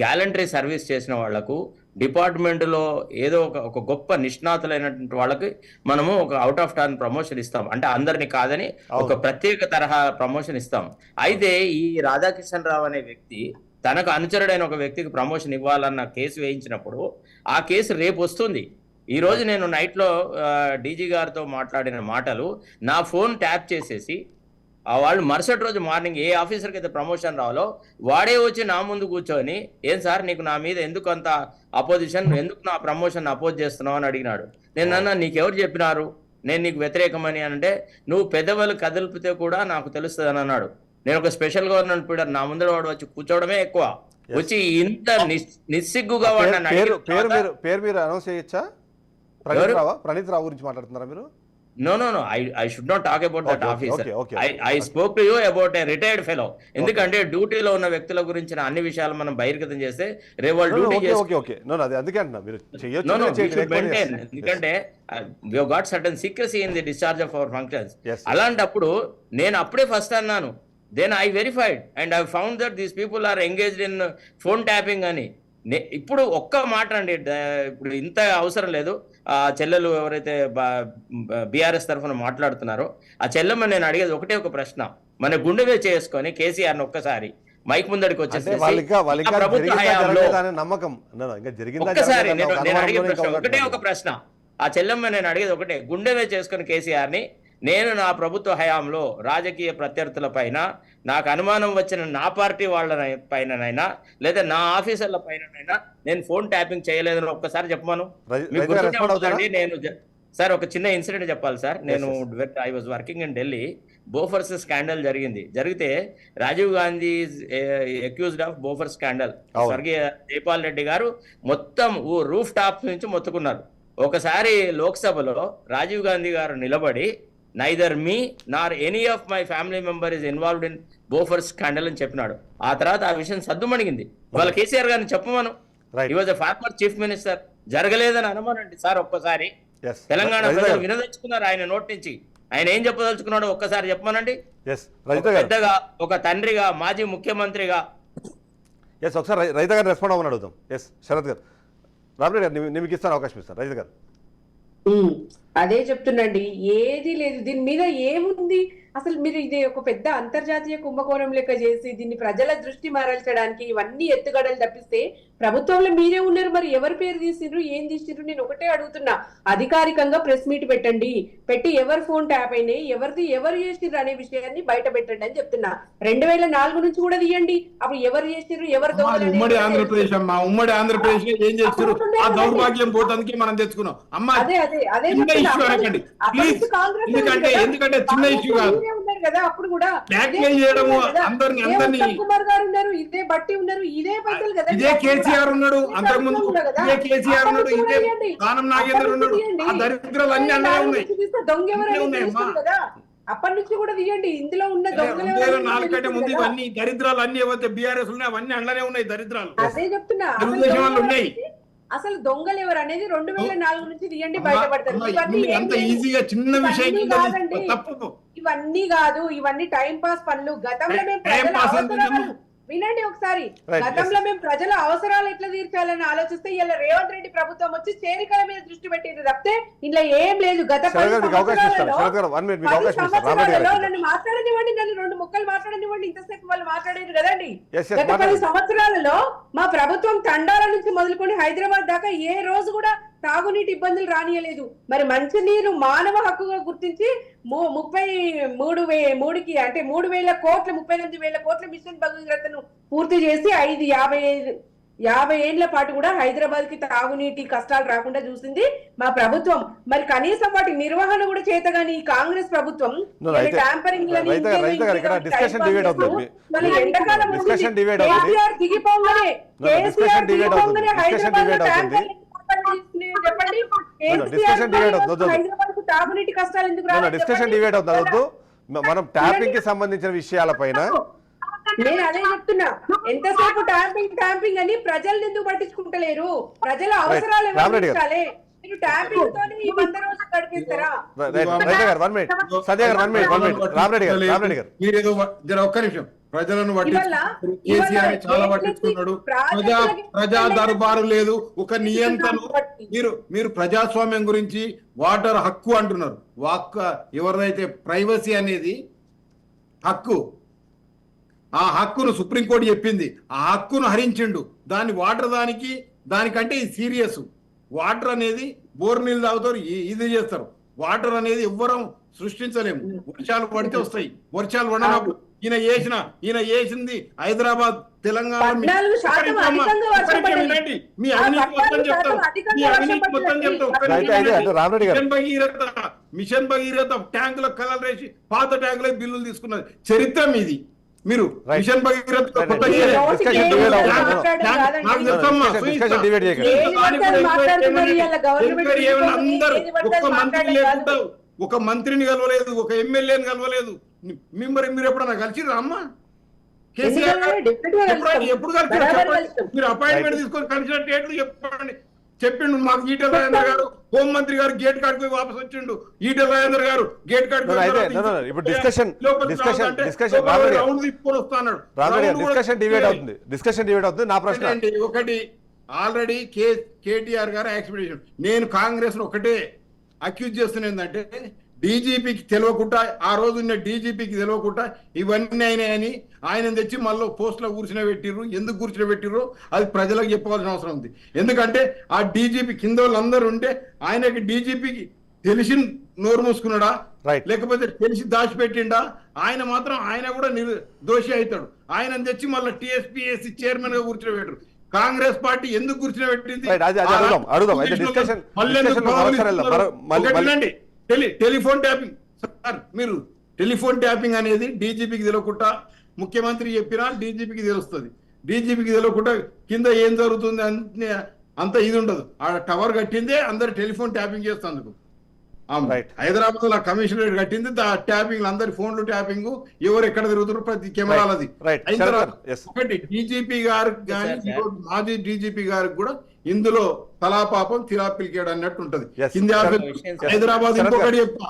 గ్యాలంటరీ సర్వీస్ చేసిన వాళ్లకు డిపార్ట్మెంట్లో ఏదో ఒక గొప్ప నిష్ణాతులైనటువంటి వాళ్ళకి మనము ఒక అవుట్ ఆఫ్ టర్న్ ప్రమోషన్ ఇస్తాం, అంటే అందరిని కాదని ఒక ప్రత్యేక తరహా ప్రమోషన్ ఇస్తాం. అయితే ఈ రాధాకిషన్ రావు అనే వ్యక్తి తనకు అనుచరుడైన ఒక వ్యక్తికి ప్రమోషన్ ఇవ్వాలన్న కేసు వేయించినప్పుడు ఆ కేసు రేపు వస్తుంది. ఈ రోజు నేను నైట్లో డీజీ గారితో మాట్లాడిన మాటలు నా ఫోన్ ట్యాప్ చేసేసి వాళ్ళు మరుసటి రోజు మార్నింగ్ ఏ ఆఫీసర్కి అయితే ప్రమోషన్ రావాలో వాడే వచ్చి నా ముందు కూర్చొని, ఏం సార్ నీకు నా మీద ఎందుకు అంత అపోజిషన్, ఎందుకు నా ప్రమోషన్ అపోజ్ చేస్తున్నావు అని అడిగినాడు. నేను అన్నా నీకెవరు చెప్పినారు నేను నీకు వ్యతిరేకమని అంటే, నువ్వు పెద్దవాళ్ళు కదిలిపితే కూడా నాకు తెలుస్తుంది అని అన్నాడు. నేను ఒక స్పెషల్ గవర్నమెంట్ పీడర్, నా ముందర వాడు వచ్చి కూర్చోవడమే ఎక్కువ, వచ్చి ఇంత నిస్సిగ్గుగా పేరు మీరు అనౌన్స్ చేయొచ్చా? ప్రణీత్ రావు గురించి మాట్లాడుతున్నారా మీరు? No, I should not talk about that officer. I spoke to you about a retired fellow. ఎందుకంటే డ్యూటీలో ఉన్న వ్యక్తుల గురించిన అన్ని విషయాలు మనం బహిర్గతం చేస్తే రేపు వాళ్ళు డ్యూటీ ఎందుకంటే we have got certain secrecy in the discharge of our functions. అలాంటప్పుడు నేను అప్పుడే ఫస్ట్ అన్నాను, then I verified and I found that these people are engaged in phone tapping అని. ఇప్పుడు ఒక్క మాట అండి, ఇప్పుడు ఇంత అవసరం లేదు. ఆ చెల్లెలు ఎవరైతే బీఆర్ఎస్ తరఫున మాట్లాడుతున్నారో ఆ చెల్లెమ్మ నేను అడిగేది ఒకటే ఒక ప్రశ్న, మన గుండె చేసుకొని కేసీఆర్ ఒక్కసారి మైక్ ముందడికి వచ్చేసి ఒక్కసారి నేను అడిగే ప్రశ్న ఒకటే ఒక ప్రశ్న, ఆ చెల్లెమ్మ నేను అడిగేది ఒకటే, గుండె చేసుకొని కేసీఆర్ ని నేను నా ప్రభుత్వ హయాంలో రాజకీయ ప్రత్యర్థుల పైన నాకు అనుమానం వచ్చిన నా పార్టీ వాళ్ళ పైననైనా లేదా నా ఆఫీసర్ల పైననైనా నేను ఫోన్ ట్యాపింగ్ చేయలేదని ఒక్కసారి చెప్పమను. నేను సార్ ఒక చిన్న ఇన్సిడెంట్ చెప్పాలి సార్. నేను I was working in Delhi, Bofors scandal జరిగితే Rajiv Gandhi accused of Bofor scandal. స్వర్గీయ జైపాల్ రెడ్డి గారు మొత్తం రూఫ్ టాప్ నుంచి మొత్తుకున్నారు. ఒకసారి లోక్సభలో రాజీవ్ గాంధీ గారు నిలబడి neither me Nar any of my family member is involved in Bofors scandal అని చెప్పినాడు. ఆ తర్వాత ఆ విషయం సద్దుమణిగింది. వాళ్ళ కేసీఆర్ గారిని చెప్పమను, he was a former chief minister, జరగలేదని అనమనండి సార్. ఒక్కసారి తెలంగాణ ప్రజలు వినదలుచుకున్నారు ఆయన నోటి నుంచి, ఆయన ఏం చెప్పదలుచుకున్నాడో ఒక్కసారి చెప్పమనండి. పెద్దగా ఒక తండ్రిగా, మాజీ ముఖ్యమంత్రిగా. ఒకసారి రైతు గారిని రెస్పాండ్ అవ్వమని అడుగుతాం. శరత్ గారు, రామరెడ్డి గారు మీకు ఇస్తాను అవకాశం ఇస్తాను. రైతు గారు అదే చెప్తున్నాండి, ఏది లేదు దీని మీద ఏముంది అసలు. మీరు ఇది ఒక పెద్ద అంతర్జాతీయ కుంభకోణం లెక్క చేసి దీన్ని ప్రజల దృష్టి మరల్చడానికి ఇవన్నీ ఎత్తుగడలు తప్పిస్తే ప్రభుత్వంలో మీరే ఉన్నారు, మరి ఎవరి పేరు తీసిండ్రు, ఏం తీసిండ్రు? నేను ఒకటే అడుగుతున్నా, అధికారికంగా ప్రెస్ మీట్ పెట్టండి, పెట్టి ఎవరు ఫోన్ ట్యాప్ అయినాయి, ఎవరు చేసిండ్రు అనే విషయాన్ని బయట పెట్టండి అని చెప్తున్నా. 2004 నుంచి కూడా తీయండి, అప్పుడు ఎవరు చేసిండ్రు, ఎవరు ఉమ్మడి ఆంధ్రప్రదేశ్ అమ్మా, ఉమ్మడి ఆంధ్రప్రదేశ్ ఏం చేస్తారు, ఆ దౌర్భాగ్యం పోతానికి మనం తెచ్చుకున్నాం అమ్మా. అదే ఎందుకంటే చిన్న ఇష్యూ కాదు కదా. అప్పుడు కూడా కుమార్ గారు ఉన్నారు, ఇదే బట్టి ఉన్నారు, ఇదే పైసలు కదా, ఇదే కేసీఆర్ ఉన్నాడు, అంతకుముందు ఇదే కేసీఆర్ ఉన్నాడు, ఇదే కానం నాగేంద్ర ఉన్నాడు. ఆ దరిద్రాలు అన్ని అన్నదే ఉన్నాయి. దొంగ ఎవరైనా కదా అప్పటి నుంచి కూడా తీయండి. ఇందులో ఉన్న దొంగలు 4 కంటే ముందు ఇవన్నీ దరిద్రాలు అన్ని ఏవైతే బీఆర్ఎస్ ఉన్నాయి అవన్నీ అండ్లనే ఉన్నాయి దరిద్రాలు. అదే చెప్తున్నా, తెలుగుదేశం వాళ్ళు ఉన్నాయి. అసలు దొంగలు ఎవరు అనేది 2004 నుంచి తీయండి, బయటపడతారు. అంత ఈజీగా చిన్న విషయం ఇవన్నీ కాదు, ఇవన్నీ టైం పాస్ పనులు. గతంలో మేము వినండి ఒకసారి, గతంలో మేము ప్రజల అవసరాలు ఎట్లా తీర్చాలని ఆలోచిస్తే ఇలా రేవంత్ రెడ్డి ప్రభుత్వం వచ్చి చేరికల మీద దృష్టి పెట్టింది తప్పితే ఇంట్లో ఏం లేదు. గత 10 సంవత్సరాలలో నన్ను మాట్లాడనివ్వండి, నన్ను 2 ముక్కలు మాట్లాడనివ్వండి, ఇంతసేపు వాళ్ళు మాట్లాడారు కదండి. గత 10 సంవత్సరాలలో మా ప్రభుత్వం తండాల నుంచి మొదలుకొని హైదరాబాద్ దాకా ఏ రోజు కూడా తాగునీటి ఇబ్బందులు రానియలేదు. మరి మంచినీరు మానవ హక్కుగా గుర్తించి 3,000 కోట్ల 38,000 కోట్ల మిషన్ భగీరథను పూర్తి చేసి 50 ఏళ్ల పాటు కూడా హైదరాబాద్ కి తాగునీటి కష్టాలు రాకుండా చూసింది మా ప్రభుత్వం. మరి కనీసం వాటి నిర్వహణ కూడా చేతగాని ఈ కాంగ్రెస్ ప్రభుత్వం ట్యాంపరింగ్ దిగిపోగానే తాగునీటి కష్టాలు ఎందుకు డిస్కషన్ డిబేట్ అవుతుంది. మనం ట్యాపింగ్ కి సంబంధించిన విషయాలపైన నేను అదే చెప్తున్నా, ఎంతసేపు ట్యాంపింగ్ అని ప్రజల్ని ఎందుకు పట్టించుకుంటలేరు? ప్రజల అవసరాలు మీరు ట్యాపింగ్ తోనే ఈ 100 రోజులు గడిపిస్తారా? సంధ్య గారు 1 మినిట్, సంధ్య గారు 1 మినిట్, రామరెడ్డి గారు మీరు ఏదో ఒక్క నిమిషం ప్రజలను ఇవాళ కేసీఆర్ చాలా పట్టించుకున్నాడు. ప్రజా దర్బారు లేదు, ఒక నియంత్రణ. మీరు ప్రజాస్వామ్యం గురించి వాటర్ హక్కు అంటున్నారు. ఎవరిదైతే ప్రైవసీ అనేది హక్కు, ఆ హక్కును సుప్రీంకోర్టు చెప్పింది, ఆ హక్కును హరించిండు. దాన్ని వాటర్ దానికంటే ఇది సీరియస్. వాటర్ అనేది బోర్ నీళ్ళు తాగుతారు, ఇది చేస్తారు. వాటర్ అనేది ఎవ్వరం సృష్టించలేము. వర్షాలు పడితే వస్తాయి, వర్షాలు పడినప్పుడు ఈయన చేసింది హైదరాబాద్, తెలంగాణ. మీ అవినీతి మొత్తం చెప్తాం, మిషన్ భగీరథ ట్యాంకుల కలర్ వేసి పాత ట్యాంకులకు బిల్లులు తీసుకున్నది చరిత్ర మీది. మీరు మిషన్ భగీరథ ఒక మంత్రిని కలవలేదు, ఒక ఎమ్మెల్యేని కలవలేదు. మీరు ఎప్పుడన్నా కలిసిరా అమ్మా? కేసీఆర్ ఎప్పుడు కలిసి మీరు అపాయింట్మెంట్ తీసుకొని కలిసినట్టు చెప్పండి. చెప్పిండు మాకు ఈటెల రాజేందర్ గారు, హోంమంత్రి గారు గేట్ కాడికి పోయి వాపస్ వచ్చిండు. ఈటెల రాజేందర్ గారు గేట్ కాడికి ఒకటి ఆల్రెడీ కేటీఆర్ గారు ఎక్స్పెక్టేషన్. నేను కాంగ్రెస్ ఒకటే అక్యూజ్ చేస్తున్నా ఏంటంటే, డీజీపీకి తెలియకుండా, ఆ రోజు ఉన్న డీజీపీకి తెలియకుండా ఇవన్నీ అయినాయని ఆయన తెచ్చి మళ్ళీ పోస్టులో కూర్చునబెట్టిర్రు. ఎందుకు కూర్చునబెట్టిర్రు అది ప్రజలకు చెప్పవలసిన అవసరం ఉంది. ఎందుకంటే ఆ డీజీపీ కింద వాళ్ళందరూ ఉంటే ఆయనకి డీజీపీకి తెలిసి నోరు మూసుకున్నాడా, లేకపోతే తెలిసి దాచిపెట్టిండా? ఆయన కూడా దోషి అవుతాడు. ఆయన తెచ్చి మళ్ళీ టీఎస్పీఎస్సీ చైర్మన్ గా కూర్చునబెట్టరు. కాంగ్రెస్ పార్టీ ఎందుకు కూర్చునబెట్టింది? Telephone tapping. సార్, మీరు టెలిఫోన్ ట్యాపింగ్ అనేది డీజీపీకి తెలియకుండా, ముఖ్యమంత్రి చెప్పినా డీజీపీకి తెలుస్తుంది. డీజీపీకి తెలియకుండా కింద ఏం జరుగుతుంది అంత ఇది ఉండదు. ఆ టవర్ కట్టిందే అందరు టెలిఫోన్ ట్యాపింగ్ చేస్తేందుకు. హైదరాబాద్ లో కమిషనరేట్ కట్టింది, ట్యాపింగ్ అందరి ఫోన్లు ట్యాపింగ్, ఎవరు ఎక్కడ తిరుగుతారు ప్రతి కెమెరాలది. అయిన తర్వాత ఒకటి డీజీపీ గారికి కానీ మాజీ డీజీపీ గారికి కూడా ఇందులో తలాపాపం తిరాపిలికేడు అన్నట్టు ఉంటది. హైదరాబాద్ ఇంకొకటి చెప్తా,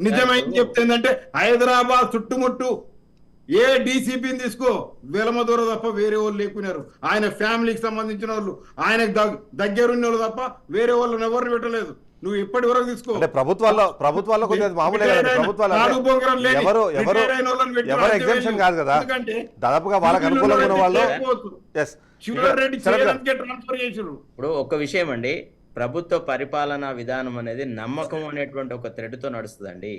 నిజమైంది చెప్తే ఏంటంటే, హైదరాబాద్ చుట్టుముట్టు ఏ డీసీపీని తీసుకో, వెలమదూర తప్ప వేరే వాళ్ళు లేకున్నారు. ఆయన ఫ్యామిలీకి సంబంధించిన వాళ్ళు, ఆయనకు దగ్గరున్న వాళ్ళు తప్ప వేరే వాళ్ళని ఎవరిని పెట్టలేదు. నువ్వు ఇప్పటి వరకు తీసుకో. ప్రభుత్వాల్లో ఎవరు ఎగ్జామ్షన్ కాదు కదా, దాదాపుగా వాళ్ళకి అనుకూలంగా ఉన్న వాళ్ళు. ఇప్పుడు ఒక విషయం అండి, ప్రభుత్వ పరిపాలనా విధానం అనేది నమ్మకం అనేటువంటి ఒక థ్రెడ్తో నడుస్తుందండి.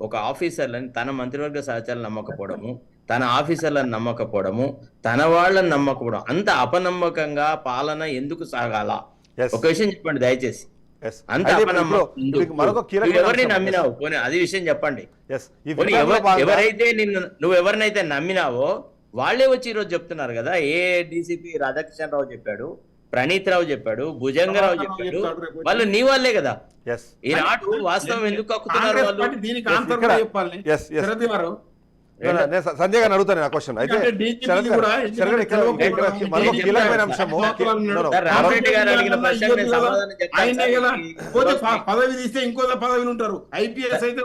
ఒక ఆఫీసర్లని, తన మంత్రివర్గ సహచరులను నమ్మకపోవడము, తన ఆఫీసర్లను నమ్మకపోవడము, తన వాళ్ళని నమ్మకపోవడం, అంత అపనమ్మకంగా పాలన ఎందుకు సాగాల? ఒక విషయం చెప్పండి దయచేసి. అంత ఎవరిని నమ్మినావు? పోనీ అది విషయం చెప్పండి. ఎవరైతే నువ్వు ఎవరినైతే నమ్మినావో వాళ్ళే వచ్చి ఈరోజు చెప్తున్నారు కదా. ఏ డీసీపీ రాధాకిషన్ రావు చెప్పాడు, ప్రణీత్ రావు చెప్పాడు, భుజంగరావు చెప్పాడు, వాళ్ళు నీ వాళ్ళే కదా. ఈనాడు వాస్తవం ఎందుకు కక్కుతున్నారు వాళ్ళు? సంజయ్ గారిని అడుగుతాను ఆ క్వశ్చన్. అయితే కీలకమైన అంశము, రామరెడ్డి గారు అడిగిన పదవి తీస్తే ఇంకో పదవిలు ఉంటారు. ఐపీఎస్ అయితే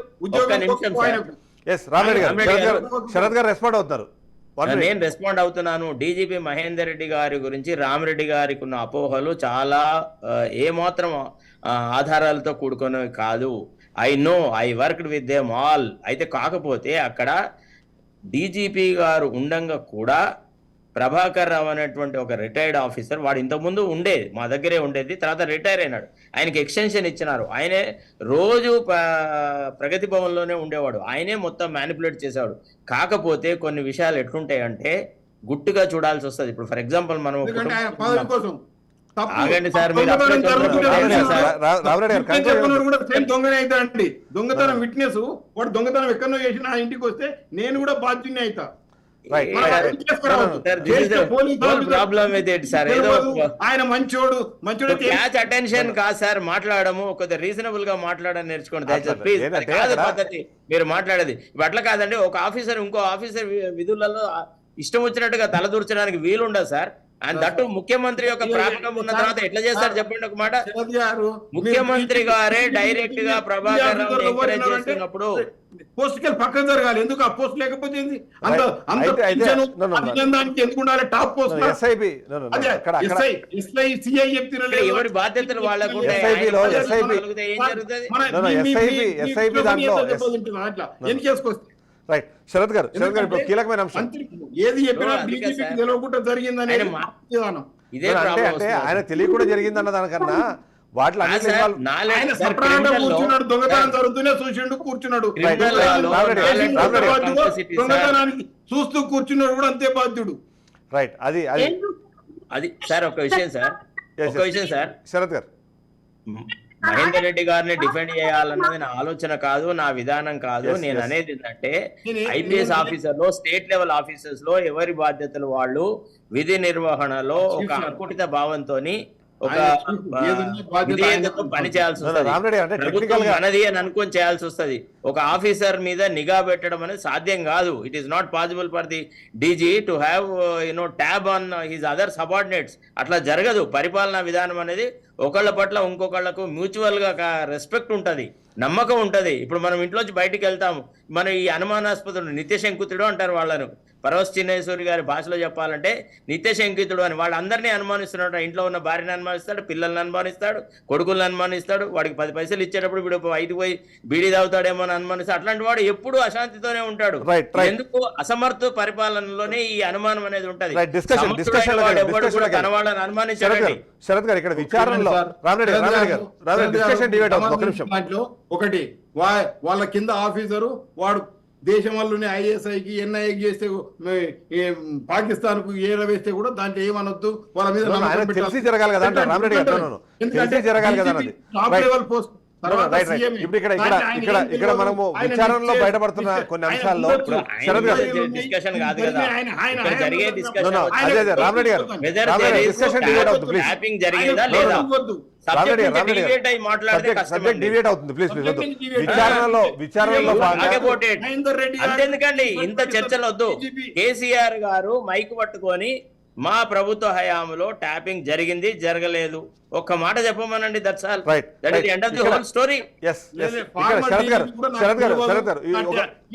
శరత్ గారు రెస్పాండ్ అవుతారు. నేను రెస్పాండ్ అవుతున్నాను. డీజీపీ మహేందర్ రెడ్డి గారి గురించి రామరెడ్డి గారికి ఉన్న అపోహలు చాలా ఏమాత్రం ఆధారాలతో కూడుకున్నవి కాదు. I worked with them all. అయితే కాకపోతే అక్కడ డీజీపీ గారు ఉండంగా కూడా ప్రభాకర్ రావు అనేటువంటి ఒక రిటైర్డ్ ఆఫీసర్, వాడు ఇంతకుముందు ఉండేది మా దగ్గరే ఉండేది, తర్వాత రిటైర్ అయినాడు. ఆయనకి ఎక్స్టెన్షన్ ఇచ్చినారు. ఆయనే రోజు ప్రగతి భవన్లోనే ఉండేవాడు. ఆయనే మొత్తం మ్యానిపులేట్ చేసేవాడు. కాకపోతే కొన్ని విషయాలు ఎట్లుంటాయంటే గుట్టుగా చూడాల్సి వస్తుంది. ఇప్పుడు ఫర్ ఎగ్జాంపుల్ మనం ఆగండి సార్, దొంగనే అవుతా అండి. దొంగతనం విట్నెస్, వాడు దొంగతనం ఎక్కడో చేసిన ఆ ఇంటికి వస్తే నేను కూడా బాధ్యుని అవుతా. ఆయన మంచోడు క్యాచ్ అటెన్షన్ కాదు సార్. మాట్లాడము కొద్దిగా రీజనబుల్ గా మాట్లాడని నేర్చుకోండి దయచేసి ప్లీజ్. కాదు పద్ధతి మీరు మాట్లాడేది. ఇప్పుడు అట్లా కాదండి. ఒక ఆఫీసర్ ఇంకో ఆఫీసర్ విధులలో ఇష్టం వచ్చినట్టుగా తలదూర్చడానికి వీలుండదు సార్. అండ్ దట్టు ముఖ్యమంత్రి యొక్క ప్రాపకం ఉన్న తర్వాత ఎట్లా చేస్తారు చెప్పండి ఒక మాట. శరత్ గారు, ముఖ్యమంత్రి గారే డైరెక్ట్ గా ప్రభాకర్ రావు ఎంకరేజ్ చేస్తున్నప్పుడు పోస్ట్ కి పక్కన జరగాలి. ఎందుకు ఆ పోస్ట్ లేకపోతే ఏంది? అంత అంత అయితే- అయితే- పిలిచాను, no, no, no. అభినందనానికి ఎందుకు ఉండాలి top post? SIB SI CI చెప్తున్నారు. ఎవరి బాధ్యతలు వాళ్ళకు ఉంటాయి. SIB లో ఆయన SIB కలిగితే ఏం జరుగుతుంది? SIB దాంట్లో అట్లా ఎందుకు చేసుకొస్తే రైట్. శరత్ గారు ఇప్పుడు కీలకమైన అంశం ఏది చెప్పినా అందుకే బీజేపీకి సార్. తెలియకుండా జరిగిందని ఆయన విధానం. ఇదే అంటే ప్రాబ్లం అంటే వస్తుంది. ఆయన తెలియకుండా జరిగిందన్న దానికన్నా వాటిలో ఆ అన్నిట్లో సార్, involve- knowledge- ఆయన సార్, సప్రాంగా criminal law- కూర్చున్నాడు, దొంగతనం జరుగుతూనే చూసిండు కూర్చున్నాడు. Criminal law దొంగతనానికి లో knowledge- knowledge- complicity, దొంగతనానికి చూస్తూ కూర్చున్నాడు కూడా అంతే బాధ్యుడు. రైట్ అది అది సార్ ఒక విషయం సార్, Yes, ఒక yes. విషయం సార్, శరత్ గారు మహేందర్ రెడ్డి గారిని డిఫెండ్ చేయాలన్నది నా ఆలోచన కాదు, నా విధానం కాదు. Yes, నేను yes. అనేది ఏంటంటే నేను- ఐపీఎస్ నేను- ఆఫీసర్ లో, స్టేట్ లెవెల్ ఆఫీసర్స్ లో ఎవరి బాధ్యతలు వాళ్ళు విధి నిర్వహణలో ఒక Chief, sir. అంకుటిత భావంతోని ఒక ఆయన chief, ఏదున్నా బాధ్యత విధేయతతో ఆయనకు పని చేయాల్సి వస్తుంది. రామరెడ్డి అంటే ప్రభుత్వం టెక్నికల్ గా మనది అని అనుకొని చేయాల్సి వస్తుంది. ఒక ఆఫీసర్ మీద నిఘా పెట్టడం అనేది సాధ్యం కాదు. It is not possible for the DG to have tab on his other subordinates. అట్లా జరగదు. పరిపాలనా విధానం అనేది ఒకళ్ళ పట్ల ఇంకొకళ్ళకు మ్యూచువల్ గా రెస్పెక్ట్ ఉంటది, నమ్మకం ఉంటది. ఇప్పుడు మనం ఇంట్లోంచి బయటికి వెళ్తాము, మన ఈ అనుమానాస్పదుడు నిత్యశంకుతుడు అంటారు వాళ్ళను. పరవశ్ చిన్నేశ్వరి గారి భాషలో చెప్పాలంటే నిత్యశంకితుడు అని. వాళ్ళందరినీ అనుమానిస్తున్నాడు. ఇంట్లో ఉన్న భార్యను అనుమానిస్తాడు, పిల్లల్ని అనుమానిస్తాడు, కొడుకులను అనుమానిస్తాడు. వాడికి 10 పైసలు ఇచ్చేటప్పుడు వీడు బయటకు పోయి బీడీ తాగుతాడేమో అని అనుమానిస్తాడు. అట్లాంటి వాడు ఎప్పుడు అశాంతితోనే ఉంటాడు. Right, right. ఎందుకు? అసమర్థ పరిపాలనలోనే ఈ అనుమానం అనేది ఉంటది. Right, discussion వాడు ఎవడు కూడా again. తన వాళ్ళని శరత్ అనుమానించాడండి. గారు శరత్ గారు ఇక్కడ విచారణలో రామరెడ్డి గారు డిస్కషన్ డిబేట్ అవుతుంది. ఒక నిమిషం. దాంట్లో ఒకటి వాళ్ళ కింద ఆఫీసరు వాడు దేశం వల్లనే ఐఎస్ఐకి ఎన్ఐకి చేస్తే పాకిస్తాన్ కు ఏర వేస్తే కూడా దాంట్లో ఏమనొద్దు. వాళ్ళ మీద No, no, ఆయన నమ్మకం తెలిసి పెట్టాలి. జరగాలి కదా అంటారు రామరెడ్డి గారు. No, no, no. ఎందుకంటే తెలిసి జరగాలి కదా అన్నది. Top Right. లెవెల్ పోస్ట్ తర్వాత రైట్ రైట్ CM. ఇప్పుడు ఇక్కడ దాంట్లో ఆయన ఏం ఇక్కడ తెలియదు. మనము ఆయన విచారణలో నిశ్చయ- బయటపడుతున్న కొన్ని ఆయన అంశాల్లో ఉండొచ్చు. శరత్ గారు ఆయన డిస్కషన్ కాదు కదా. ఇక్కడ జరిగే No, డిస్కషన్ no, అదే రామరెడ్డి గారు Whether Rama Reddy there is discussion debate అవుతుంది ప్లీజ్. ట్యాపింగ్ జరిగిందా లేదా? రామరెడ్డి గారు డిబేట్ అయి మాట్లాడితే కష్టం సబ్జెక్ట్ అండి. డిబేట్ అవుతుంది ప్లీజ్ ప్లీజ్ వద్దు. Subject debate. విచారణలో భాగంగా ఆగిపోతే మహేందర్ రెడ్డి గారు- అంతెందుకండి, ఇంత చర్చలు వద్దు. కేసీఆర్ గారు మైక్ పట్టుకొని మా ప్రభుత్వ హయాంలో ట్యాపింగ్ జరిగింది, జరగలేదు, ఒక్క మాట చెప్పమనండి. That's all. Right, that is right. End of the ఇక్కడ- హోల్ స్టోరీ. ఎస్ ఎస్ ఇక్కడ శరత్ గారు శరత్ గారు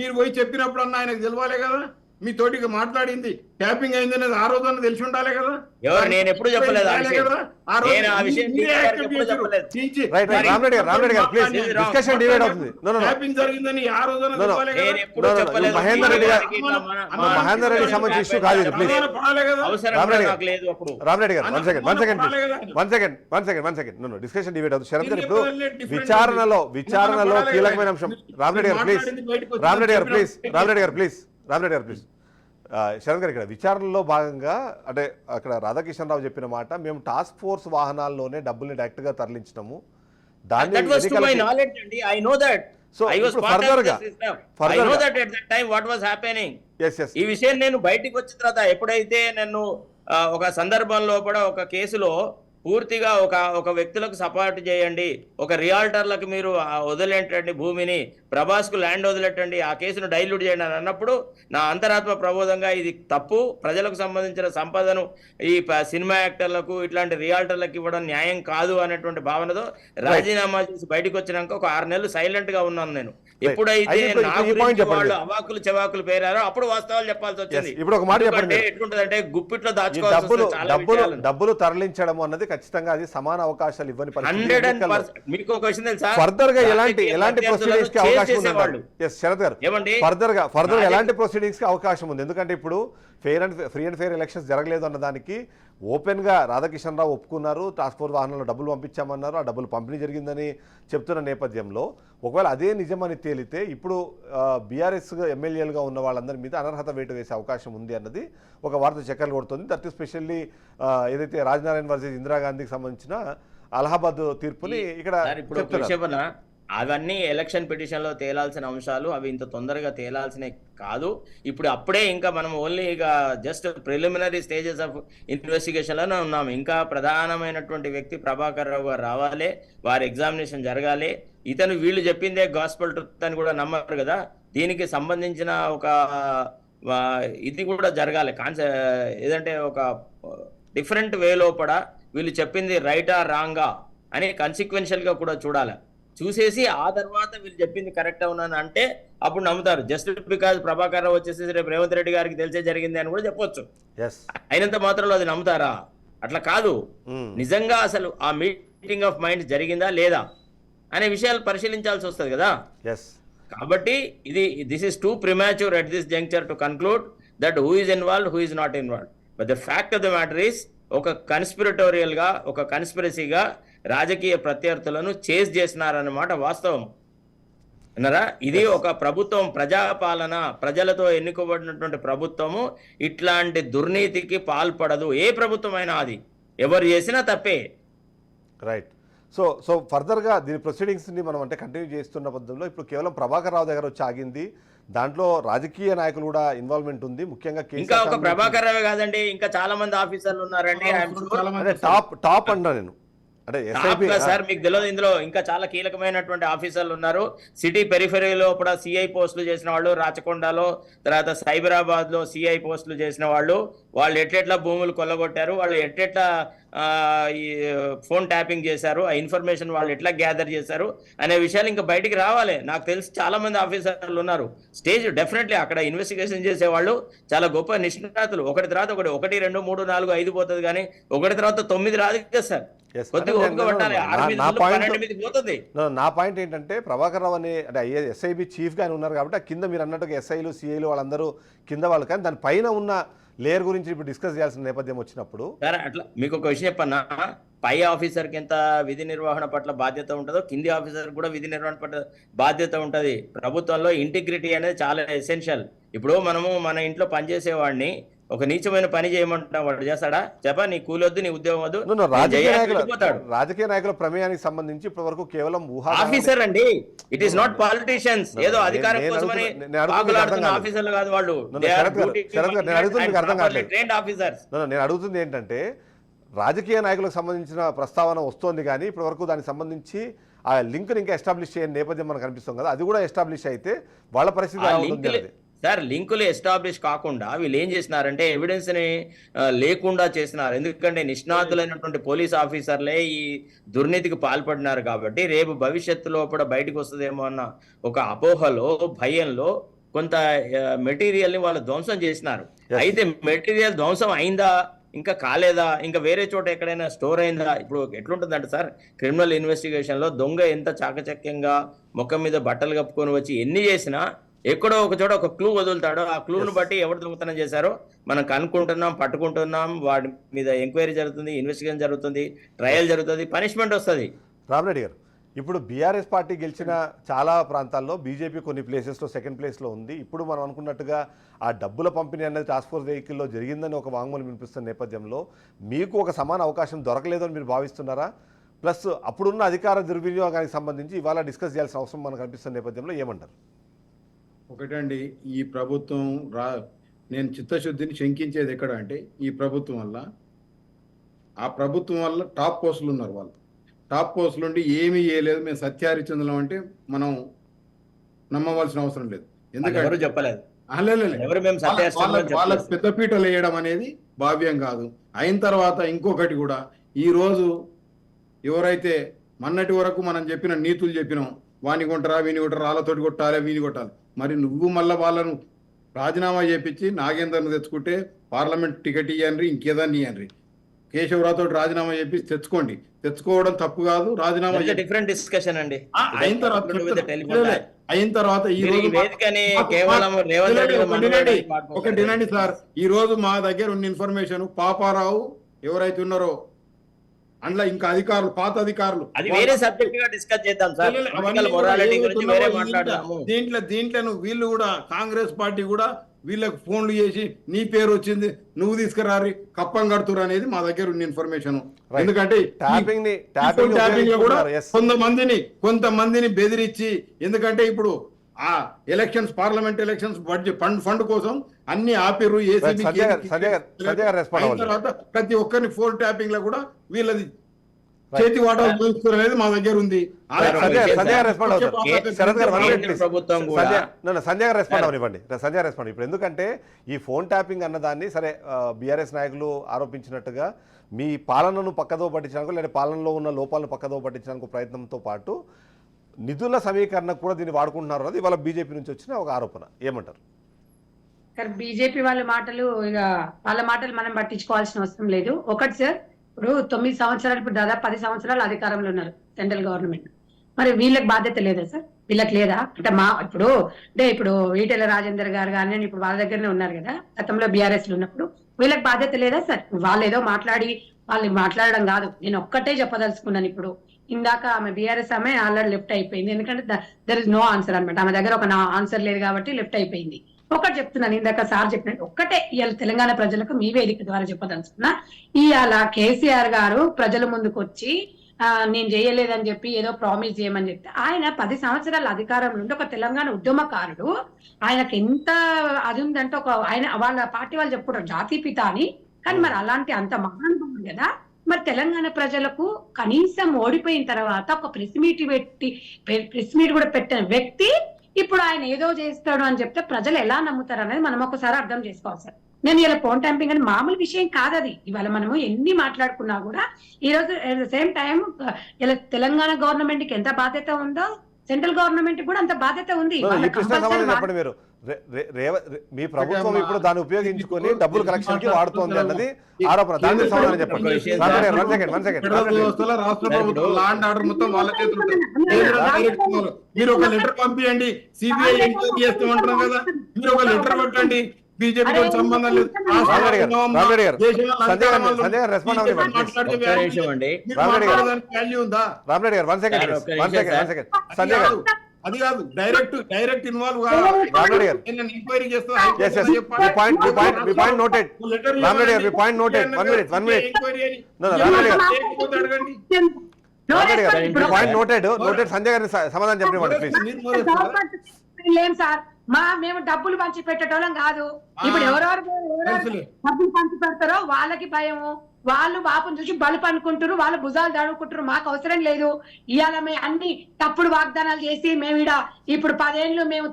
మీరు పోయి చెప్పినప్పుడు అన్న ఆయనకు తెలవాలే కదా. మీ తోటికి మాట్లాడింది ట్యాపింగ్ అయింది అనేది ఆ రోజున తెలిసి ఉండాలి కదా. ఎవరు? నేను ఎప్పుడు చెప్పలేదు ఆ విషయం. కదా. ఆ రోజు నేను ఆ విషయం మీరే టీచర్ యాక్సెప్ట్ ఎప్పుడు చేశారు. చెప్పలేదు. రైట్ రైట్ రామరెడ్డి గారు ప్లీజ్ డిస్కషన్ డిబేట్ అవుతుంది. నో నో ట్యాపింగ్ జరిగిందని ఆ రోజున No, no. తెలవాలి కదా. నేను ఎప్పుడు No, no, no. చెప్పలేదు. మహేందర్ రెడ్డి గారు- అన్న మహేందర్ రెడ్డి సంబంధించిన ఇష్యూ కాదు ఇది ప్లీజ్. సమాధానం పడాలి కదా. అవసరం రామరెడ్డి కూడా గారు. నాకు లేదు అప్పుడు. రామరెడ్డి గారు వన్ సెకండ్ పడాలి కదా. One second no discussion debate అవుతుంది. శరత్ గారు మీరు ఇప్పుడు చెప్పాలి, different విచారణలో పడాలి కీలకమైన కదా. అంశం. రామరెడ్డి గారు ప్లీజ్ మాట్లాడింది బయటకు వచ్చి రామరెడ్డి గారు ప్లీజ్ చెప్పినప్పుడు రామరెడ్డి గారు ప్లీజ్ శరత్ గారు ఇక్కడ విచారణలో భాగంగా అంటే అక్కడ రాధాకిషన్ రావు చెప్పిన మాట, మేము టాస్క్ ఫోర్స్ వాహనాల్లోనే డబ్బుల్ని డైరెక్ట్ గా తరలించినాము. దాన్ని That was to my ఎన్నికలకి- knowledge అండి. I know that. So, I was ఇప్పుడు part of further the గా- system. further I know గా- that at that time what was happening. Yes, yes. ఈ విషయం నేను బయటికి వచ్చిన తర్వాత ఎప్పుడైతే నన్ను ఒక సందర్భంలో కూడా ఒక కేసులో పూర్తిగా ఒక వ్యక్తులకు సపోర్ట్ చేయండి, ఒక రియాల్టర్లకు మీరు వదిలేటండి భూమిని, ప్రభాస్కు ల్యాండ్ వదిలేటండి, ఆ కేసును డైల్యూట్ చేయండి అని అన్నప్పుడు నా అంతరాత్మ ప్రబోధంగా ఇది తప్పు, ప్రజలకు సంబంధించిన సంపదను ఈ సినిమా యాక్టర్లకు ఇట్లాంటి రియాల్టర్లకు ఇవ్వడం న్యాయం కాదు అనేటువంటి భావనతో రాజీనామా చేసి బయటకు వచ్చినాక ఒక 6 నెలలు సైలెంట్ గా ఉన్నాను నేను. ఎప్పుడైతే అయితే ఇప్పుడు నా ఈ point గురించి చెప్పండి. వాళ్ళు అవాకులు చెవాకులు పేరారో అప్పుడు వాస్తవాలు చెప్పాల్సి వచ్చింది. ఇప్పుడు ఒక మాట చెప్పండి. ఎట్లుంటదంటే గుప్పిట్లో ఈ దాచుకోవాల్సి వస్తుంది చాలా విషయాలను. డబ్బులు తరలించడం అన్నది ఖచ్చితంగా అది సమాన అవకాశాలు ఇవ్వని పరిస్థితి. 100% మీకు ఒక విషయం తెలుసా? ఫర్దర్ గా ఎలాంటి రాజకీయ ప్రొసీడింగ్స్ కి అభ్యర్థులను అవకాశం చేసేవాళ్ళు. ఉంది? ఎస్ శరత్ గారు ఏమండి? ఫర్దర్ గా ఎలాంటి ప్రొసీడింగ్స్ కి అవకాశం ఉంది? ఎందుకంటే ఇప్పుడు ఫ్రీ అండ్ ఫెయిర్ ఎలక్షన్స్ జరగలేదు అన్న దానికి ఓపెన్ గా రాధాకిషన్ రావు ఒప్పుకున్నారు. టాస్క్ ఫోర్స్ వాహనంలో డబ్బులు పంపించామన్నారు, ఆ డబ్బులు పంపిణీ జరిగిందని చెప్తున్న నేపథ్యంలో ఒకవేళ అదే నిజమని తేలితే ఇప్పుడు బీఆర్ఎస్ ఎమ్మెల్యేలుగా ఉన్న వాళ్ళందరి మీద అనర్హత వేటు వేసే అవకాశం ఉంది అన్నది ఒక వార్త చక్కర్లు కొడుతుంది. దట్ స్పెషల్లీ ఏదైతే రాజనారాయణ వర్సెస్ ఇందిరాగాంధీకి సంబంధించిన అలహాబాద్ తీర్పుని ఇక్కడ ఇప్పుడు ఒక విషయం అన్న, అవన్నీ ఎలక్షన్ పిటిషన్ లో తేలాల్సిన అంశాలు, అవి ఇంత తొందరగా తేలాల్సినవి కాదు. ఇప్పుడు అప్పుడే ఇంకా మనం ఓన్లీ ఇక just preliminary stages of investigation లోనే ఉన్నాము. ఇంకా ప్రధానమైనటువంటి వ్యక్తి ప్రభాకర్ రావు గారు రావాలి, వారి ఎగ్జామినేషన్ జరగాలి. ఇతను వీళ్ళు చెప్పిందే గాస్పల్ ట్రూత్ అని కూడా నమ్మరు కదా. దీనికి సంబంధించిన ఒక ఇది కూడా జరగాలి. ఏదంటే ఒక డిఫరెంట్ వే లోపల వీళ్ళు చెప్పింది రైటా రాంగా అని కన్సిక్వెన్షియల్ గా కూడా చూడాలి. చూసేసి ఆ తర్వాత వీళ్ళు చెప్పింది కరెక్ట్ అవునని అంటే అప్పుడు నమ్ముతారు. జస్ట్ బికాజ్ ప్రభాకర్ రావు వచ్చేసి రేపు రేవంత్ రెడ్డి గారికి తెలిసే జరిగింది అని కూడా చెప్పొచ్చు. అయినంత మాత్రంలో అది నమ్ముతారా? అట్లా కాదు. నిజంగా అసలు ఆ మీటింగ్ ఆఫ్ మైండ్ జరిగిందా లేదా అనే విషయాలు పరిశీలించాల్సి వస్తుంది కదా. కాబట్టి this is two premature at this juncture to conclude that who is involved, who is not involved. But the fact of the matter is ఒక కన్స్పిరటోరియల్ గా, ఒక కన్స్పిరసీగా రాజకీయ ప్రత్యర్థులను చేజ్ చేసినారన్నమాట వాస్తవం. అన్నారా? ఇది ఒక ప్రభుత్వం, ప్రజాపాలన, ప్రజలతో ఎన్నుకోబడినటువంటి ప్రభుత్వము ఇట్లాంటి దుర్నీతికి పాల్పడదు. ఏ ప్రభుత్వం అయినా అది ఎవరు చేసినా తప్పే. రైట్. సో ఫర్దర్గా దీని ప్రొసీడింగ్స్ని మనం అంటే కంటిన్యూ చేస్తున్న పద్ధతిలో ఇప్పుడు కేవలం ప్రభాకర్ రావు దగ్గర వచ్చి ఆగింది. దాంట్లో రాజకీయ నాయకులు కూడా ఇన్వాల్వ్మెంట్ ఉంది. ముఖ్యంగా ఇంకా ఒక ప్రభాకర్ రావు కాదండి, ఇంకా చాలా మంది ఆఫీసర్లు ఉన్నారండి. టాప్ అంటారు నేను అంటే సార్ మీకు తెలియదు, ఇందులో ఇంకా చాలా కీలకమైనటువంటి ఆఫీసర్లు ఉన్నారు. సిటీ పెరిఫెరీలో కూడా సిఐ పోస్టులు చేసిన వాళ్ళు, రాచకొండలో, తర్వాత సైబరాబాద్ లో సిఐ పోస్టులు చేసిన వాళ్ళు ఎట్లెట్లా భూములు కొల్లగొట్టారు, వాళ్ళు ఎట్లెట్లా ఈ ఫోన్ ట్యాపింగ్ చేశారు, ఆ ఇన్ఫర్మేషన్ వాళ్ళు ఎట్లా గ్యాదర్ చేశారు అనే విషయాలు ఇంకా బయటికి రావాలి. నాకు తెలిసి చాలా మంది ఆఫీసర్లు ఉన్నారు. స్టేజ్ డెఫినెట్లీ అక్కడ ఇన్వెస్టిగేషన్ చేసేవాళ్ళు చాలా గొప్ప నిష్ణాతులు. ఒకటి తర్వాత ఒకటి, 1, 2, 3, 4, 5 పోతుంది కానీ ఒకటి తర్వాత 9 రాదు కదా సార్. నా పాయింట్ ఏంటంటే ప్రభాకర్ రావు అనే అంటే ఎస్ఐబి చీఫ్ గా ఉన్నారు కాబట్టి కింద మీరు అన్నట్టుగా ఎస్ఐలు, సిఐలు వాళ్ళందరూ కింద వాళ్ళు, కానీ దాని పైన ఉన్న లేయర్ గురించి ఇప్పుడు డిస్కస్ చేయాల్సిన నేపథ్యం వచ్చినప్పుడు అట్లా మీకు ఒక విషయం చెప్పన్నా, పై ఆఫీసర్కి ఎంత విధి నిర్వహణ పట్ల బాధ్యత ఉంటుందో కింది ఆఫీసర్ కూడా విధి నిర్వహణ పట్ల బాధ్యత ఉంటుంది. ప్రభుత్వంలో ఇంటిగ్రిటీ అనేది చాలా ఎసెన్షియల్. ఇప్పుడు మనము మన ఇంట్లో పనిచేసేవాడిని ఒక నీచమైన పని చేయమంటాం, వాడు చేస్తాడా? చెప్పా, నీ కూలొద్దు, నీ ఉద్యోగం వద్దు. రాజకీయ నాయకుల ప్రమేయానికి సంబంధించి ఇప్పటి వరకు కేవలం ఆఫీసర్ అండి, ఇట్ ఈస్ నాట్ పాలిటిషియన్స్. ఏదో అధికారం కోసమని ఆఫీసర్లు కాదు వాళ్ళు. నేను అడుగుతుంది ఏంటంటే రాజకీయ నాయకులకు సంబంధించిన ప్రస్తావన వస్తోంది కానీ ఇప్పటి వరకు దానికి సంబంధించి ఆ లింక్ ఇంకా ఎస్టాబ్లిష్ చేయని నేపథ్యం మనకు కనిపిస్తుంది కదా. అది కూడా ఎస్టాబ్లిష్ అయితే వాళ్ళ పరిస్థితి సార్, లింకులు ఎస్టాబ్లిష్ కాకుండా వీళ్ళు ఏం చేసినారంటే ఎవిడెన్స్ ని లేకుండా చేసినారు. ఎందుకంటే నిష్ణాతులైనటువంటి పోలీస్ ఆఫీసర్లే ఈ దుర్నీతికి పాల్పడినారు కాబట్టి రేపు భవిష్యత్తులో కూడా బయటకు వస్తుందేమో అన్న ఒక అపోహలో, భయంలో కొంత మెటీరియల్ ని వాళ్ళు ధ్వంసం చేసినారు. అయితే మెటీరియల్ ధ్వంసం అయిందా, ఇంకా కాలేదా, ఇంకా వేరే చోట ఎక్కడైనా స్టోర్ అయిందా? ఇప్పుడు ఎట్లుంటుందంటే సార్, క్రిమినల్ ఇన్వెస్టిగేషన్ లో దొంగ ఎంత చాకచక్యంగా ముఖం మీద బట్టలు కప్పుకొని వచ్చి ఎన్ని చేసినా ఎక్కడో ఒక చోట ఒక క్లూ వదులుతాడో, ఆ క్లూను బట్టి ఎవరు దొంగతనం చేశారో మనం కనుక్కుంటున్నాం, పట్టుకుంటున్నాం, వాడి మీద ఎంక్వైరీ జరుగుతుంది, ఇన్వెస్టిగేషన్ జరుగుతుంది, ట్రయల్ జరుగుతుంది, పనిష్మెంట్ వస్తుంది. రామరెడ్డి గారు, ఇప్పుడు బీఆర్ఎస్ పార్టీ గెలిచిన చాలా ప్రాంతాల్లో బీజేపీ కొన్ని ప్లేసెస్లో సెకండ్ ప్లేస్లో ఉంది. ఇప్పుడు మనం అనుకున్నట్టుగా ఆ డబ్బుల పంపిణీ అనేది టాస్క్ ఫోర్స్ వెహికల్లో జరిగిందని ఒక వాంగ్మూలం వినిపిస్తున్న నేపథ్యంలో మీకు ఒక సమాన అవకాశం దొరకలేదని మీరు భావిస్తున్నారా? ప్లస్ అప్పుడున్న అధికార దుర్వినియోగానికి సంబంధించి ఇవాళ డిస్కస్ చేయాల్సిన అవసరం మనకు కనిపిస్తున్న నేపథ్యంలో ఏమంటారు? ఒకటండి, ఈ ప్రభుత్వం నేను చిత్తశుద్ధిని శంకించేది ఎక్కడ అంటే ఈ ప్రభుత్వం వల్ల, ఆ ప్రభుత్వం వల్ల టాప్ పోస్టులు ఉన్నారు. వాళ్ళు టాప్ పోస్టులు ఉండి ఏమీ చేయలేదు, మేము సత్యహరిచంద్రులం అంటే మనం నమ్మవలసిన అవసరం లేదు. ఎందుకంటే చెప్పలేదు, వాళ్ళకి పెద్దపీటలు వేయడం అనేది భావ్యం కాదు. అయిన తర్వాత ఇంకొకటి కూడా, ఈ రోజు ఎవరైతే మొన్నటి వరకు మనం చెప్పిన నీతులు చెప్పినాం, వాని కొంటారా, వీని కొట్టరా, వాళ్ళతోటి కొట్టాలి, వీని కొట్టాలి, మరి నువ్వు మళ్ళీ వాళ్ళను రాజీనామా చేపించి నాగేందర్ను తెచ్చుకుంటే పార్లమెంట్ టికెట్ ఇవ్వండి, ఇంకేదాన్ని ఇవ్వండి, కేశవరావుతో రాజీనామా చేపించి తెచ్చుకోండి. తెచ్చుకోవడం తప్పు కాదు, రాజీనామా డిఫరెంట్ డిస్కషన్ అండి. అయిన తర్వాత ఈ రోజు ఒకటేనండి సార్, ఈ రోజు మా దగ్గర ఉన్న ఇన్ఫర్మేషన్ పాపారావు ఎవరైతే ఉన్నారో అందులో ఇంకా అధికారులు, పాత అధికారులు, అది వేరే సబ్జెక్ట్ గా డిస్కస్ చేద్దాం సార్. దీంట్లో వీళ్ళు కూడా కాంగ్రెస్ పార్టీ కూడా వీళ్ళకి ఫోన్లు చేసి నీ పేరు వచ్చింది, నువ్వు తీసుకురారి, కప్పం కడుతురు అనేది మా దగ్గర ఉన్న ఇన్ఫర్మేషన్. ఎందుకంటే కొంతమందిని బెదిరించి, ఎందుకంటే ఇప్పుడు ఆ elections, parliament elections budget fund కోసం అన్ని ఆపిర్రు. ఏసీబీ తర్వాత ప్రతి ఒక్కరిని ఫోన్ ట్యాపింగ్ లో కూడా వీళ్ళది చేతి వాటా ఉపయోగిస్తున్నారు మా దగ్గర ఉంది. సంజయ్ గారు రెస్పాండ్ అవుతారు. శరత్ గారు ప్రభుత్వం కూడా సంజయ్ గారు రెస్పాండ్ అవనివ్వండి. సంజయ్ గారు రెస్పాండ్. ఇప్పుడు ఎందుకంటే ఈ ఫోన్ ట్యాపింగ్ అన్నదాన్ని సరే బీఆర్ఎస్ నాయకులు ఆరోపించినట్టుగా మీ పాలనను పక్కదో పట్టించడానికి లేదా పాలనలో ఉన్న లోపాలను పక్కదో పట్టించడానికి ప్రయత్నంతో పాటు నిధుల సమీకరణకు కూడా దీన్ని వాడుకుంటున్నారు అన్నది ఇవాళ బీజేపీ నుంచి వచ్చిన ఒక ఆరోపణ. ఏమంటారు? సార్ బీజేపీ వాళ్ళ మాటలు ఇక వాళ్ళ మాటలు మనం పట్టించుకోవాల్సిన అవసరం లేదు. ఒకటి సార్, ఇప్పుడు 9 సంవత్సరాలు, ఇప్పుడు దాదాపు 10 సంవత్సరాలు అధికారంలో ఉన్నారు సెంట్రల్ గవర్నమెంట్. మరి వీళ్ళకి బాధ్యత లేదా సార్? వీళ్ళకి లేదా అంటే ఇప్పుడు ఈటెల రాజేందర్ గారు కానీ ఇప్పుడు వాళ్ళ దగ్గరనే ఉన్నారు కదా, గతంలో బీఆర్ఎస్ లో ఉన్నప్పుడు. వీళ్ళకి బాధ్యత లేదా సార్? వాళ్ళు ఏదో వాళ్ళు మాట్లాడడం కాదు, నేను ఒక్కటే చెప్పదలుచుకున్నాను. ఇప్పుడు ఇందాక ఆమె బీఆర్ఎస్ ఆమె ఆల్రెడీ లెఫ్ట్ అయిపోయింది, ఎందుకంటే దర్ ఇస్ నో ఆన్సర్ అనమాట. ఆమె దగ్గర ఒక ఆన్సర్ లేదు కాబట్టి లెఫ్ట్ అయిపోయింది. ఒకటి చెప్తున్నాను, ఇందాక సార్ చెప్పినట్టు ఒక్కటే ఇవాళ తెలంగాణ ప్రజలకు మీ వేదిక ద్వారా చెప్పదలుచుకున్నా, ఇవాళ కేసీఆర్ గారు ప్రజల ముందుకు వచ్చి నేను చేయలేదని చెప్పి ఏదో ప్రామిస్ చేయమని చెప్తే, ఆయన 10 సంవత్సరాల అధికారంలో ఉండి ఒక తెలంగాణ ఉద్యమకారుడు, ఆయనకు ఎంత అది ఉందంటే వాళ్ళ పార్టీ వాళ్ళు చెప్పుకుంటారు జాతిపిత అని. కానీ మరి అలాంటి అంత మహానుభావుడు కదా, మరి తెలంగాణ ప్రజలకు కనీసం ఓడిపోయిన తర్వాత ఒక ప్రెస్ మీట్ కూడా పెట్టిన వ్యక్తి ఇప్పుడు ఆయన ఏదో చేస్తాడు అని చెప్తే ప్రజలు ఎలా నమ్ముతారు అనేది మనం ఒకసారి అర్థం చేసుకోవాలి సార్. నేను ఇలా ఫోన్ ట్యాంపింగ్ అని మామూలు విషయం కాదు అది. ఇవాళ మనము ఎన్ని మాట్లాడుకున్నా కూడా ఈ రోజు అట్ ద సేమ్ టైం ఇలా తెలంగాణ గవర్నమెంట్ కి ఎంత బాధ్యత ఉందో సెంట్రల్ గవర్నమెంట్ కూడా అంత బాధ్యత ఉంది. చెప్పండి మీరు, మీ ప్రభుత్వం ఇప్పుడు దాన్ని ఉపయోగించుకొని డబ్బులు కలెక్షన్ కి వాడుతోంది అన్నది ఆరోపణ. దాని మీద సమాధానం చెప్పండి. రాష్ట్ర ప్రభుత్వం లా అండ్ ఆర్డర్ మొత్తం వాళ్ళ చేతులు ఉంటుంది. మీరు ఒక లెటర్ పంపించండి, సిబిఐ ఎంక్వైరీ చేస్తామంటున్నాం కదా, మీరు ఒక లెటర్ పెట్టండి. బీజేపీ సంబంధం లేదు. అది కాదు, డైరెక్ట్ ఇన్వాల్వ్ ఎంక్వైరీ సంజయ్ గారిని సమాధానం చెప్పండి. లేం సార్, మేము డబ్బులు పంచి పెట్టేటోళ్ళం కాదు. ఇప్పుడు ఎవరెవరు డబ్బులు పంచి పెడతారో వాళ్ళకి భయము, వాళ్ళు బాపుని చూసి బలుపు అనుకుంటారు, వాళ్ళు భుజాలు దాడుకుంటారు. మాకు అవసరం లేదు. ఇవాళ మేము అన్ని తప్పుడు వాగ్దానాలు చేసి మేము ఇప్పుడు 10 ఏళ్ళు మేము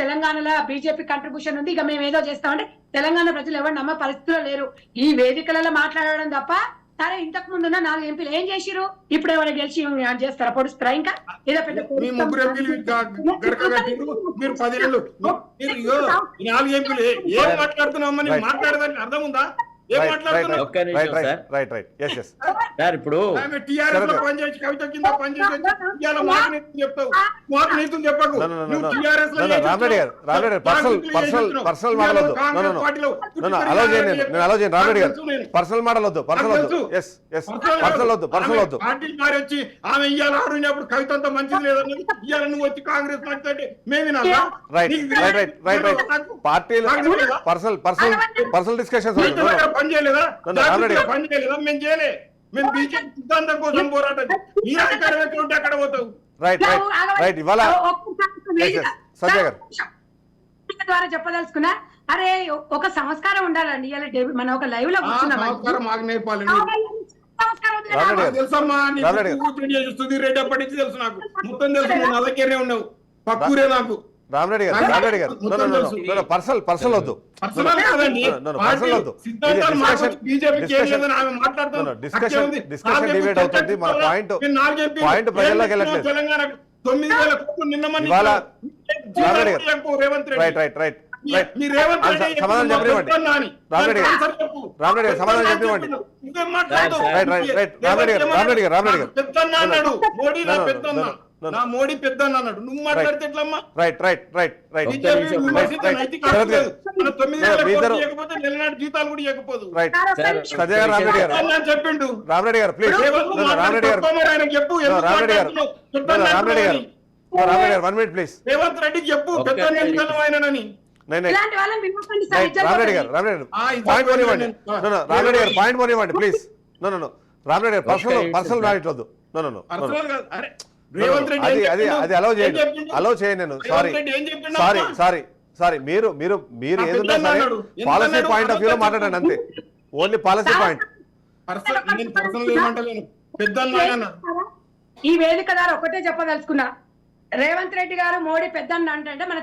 తెలంగాణలో బీజేపీ కంట్రిబ్యూషన్ ఉంది, ఇక మేము ఏదో చేస్తామంటే తెలంగాణ ప్రజలు ఎవరు నమ్మే పరిస్థితిలో లేరు. ఈ వేదికలలో మాట్లాడడం తప్ప. సరే, ఇంతకు ముందు 4 ఎంపీలు ఏం చేసిరు? ఇప్పుడు ఎవరైనా గెలిచి చేస్తారా? పొడుస్తారా? ఇంకా ఏదో పెద్ద మీరు 10 ఏళ్ళు 4 ఎంపీలు ఏం మాట్లాడుతున్నామని మాట్లాడదానికి అర్థం ఉందా? ఇప్పుడు పనిచేసి కవిత కింద పనిచేసి చెప్తావు, మాకు నీతులు చెప్పకు. పర్సనల్ మాటలు వద్దు. పార్టీలు మారి వచ్చి ఆమె ఇవాళ ఆడినప్పుడు కవిత అంతా మంచిది లేదన్నది ఇవాళ నువ్వు వచ్చి కాంగ్రెస్ మాట్లాడితే మేమే పర్సనల్ డిస్కషన్స్ పని చేయలేదా? పని చేయలేదా? మేము చేయలే. మేము బీజేపీ సిద్ధాంతం కోసం పోరాటం. ఈ అధికారం ఎక్కడ ఉంటే అక్కడ పోతావు. సంజయ్ గారు ద్వారా చెప్పదలుచుకున్నా, అరే ఒక సంస్కారం ఉండాలండి. మనం ఒక లైవ్ లో మాకు నేర్పాలి. తెలుసమ్మా, చూస్తుంది రెడ్డి అప్పటి నుంచి తెలుసు, నాకు మొత్తం తెలుసు. నువ్వు నా దగ్గరనే ఉన్నావు, పక్కూరే నాకు. రామరెడ్డి గారు పర్సనల్ వద్దు. డిస్కషన్ డిబేట్ అవుతుంది. మన పాయింట్ ప్రజల్లోకి వెళ్ళట్లేదు. సమాధానం చెప్పనివ్వండి. రామరెడ్డి గారు సమాధానం చెప్పనివ్వండి. మోడీ పెద్ద అన్నాడు, నువ్వు మాట్లాడితే ఎట్లమ్మా? నెలనాడు జీతాలు కూడా ఇవ్వకపోదు చెప్పిండు రామరెడ్డి గారు. ప్లీజ్ చెప్పు. One minute please. రేవంత్ రెడ్డికి చెప్పు పెద్దనని. రామరెడ్డి గారు పాయింట్ పోనివ్వండి ప్లీజ్. రామరెడ్డి గారు పర్సనల్ మ్యారేజ్ వద్దు. అది అలౌ చేయండి. నేను సారీ మీరు ఏదున్నా సరే పాలసీ పాయింట్ ఆఫ్ వ్యూలో మాట్లాడండి అంతే. Only policy point. పెద్దలాగా ఈ వేదిక ద్వారా ఒకటే చెప్పదలుచుకున్నా, రేవంత్ రెడ్డి గారు మోడీ పెద్దన్న అంటే మన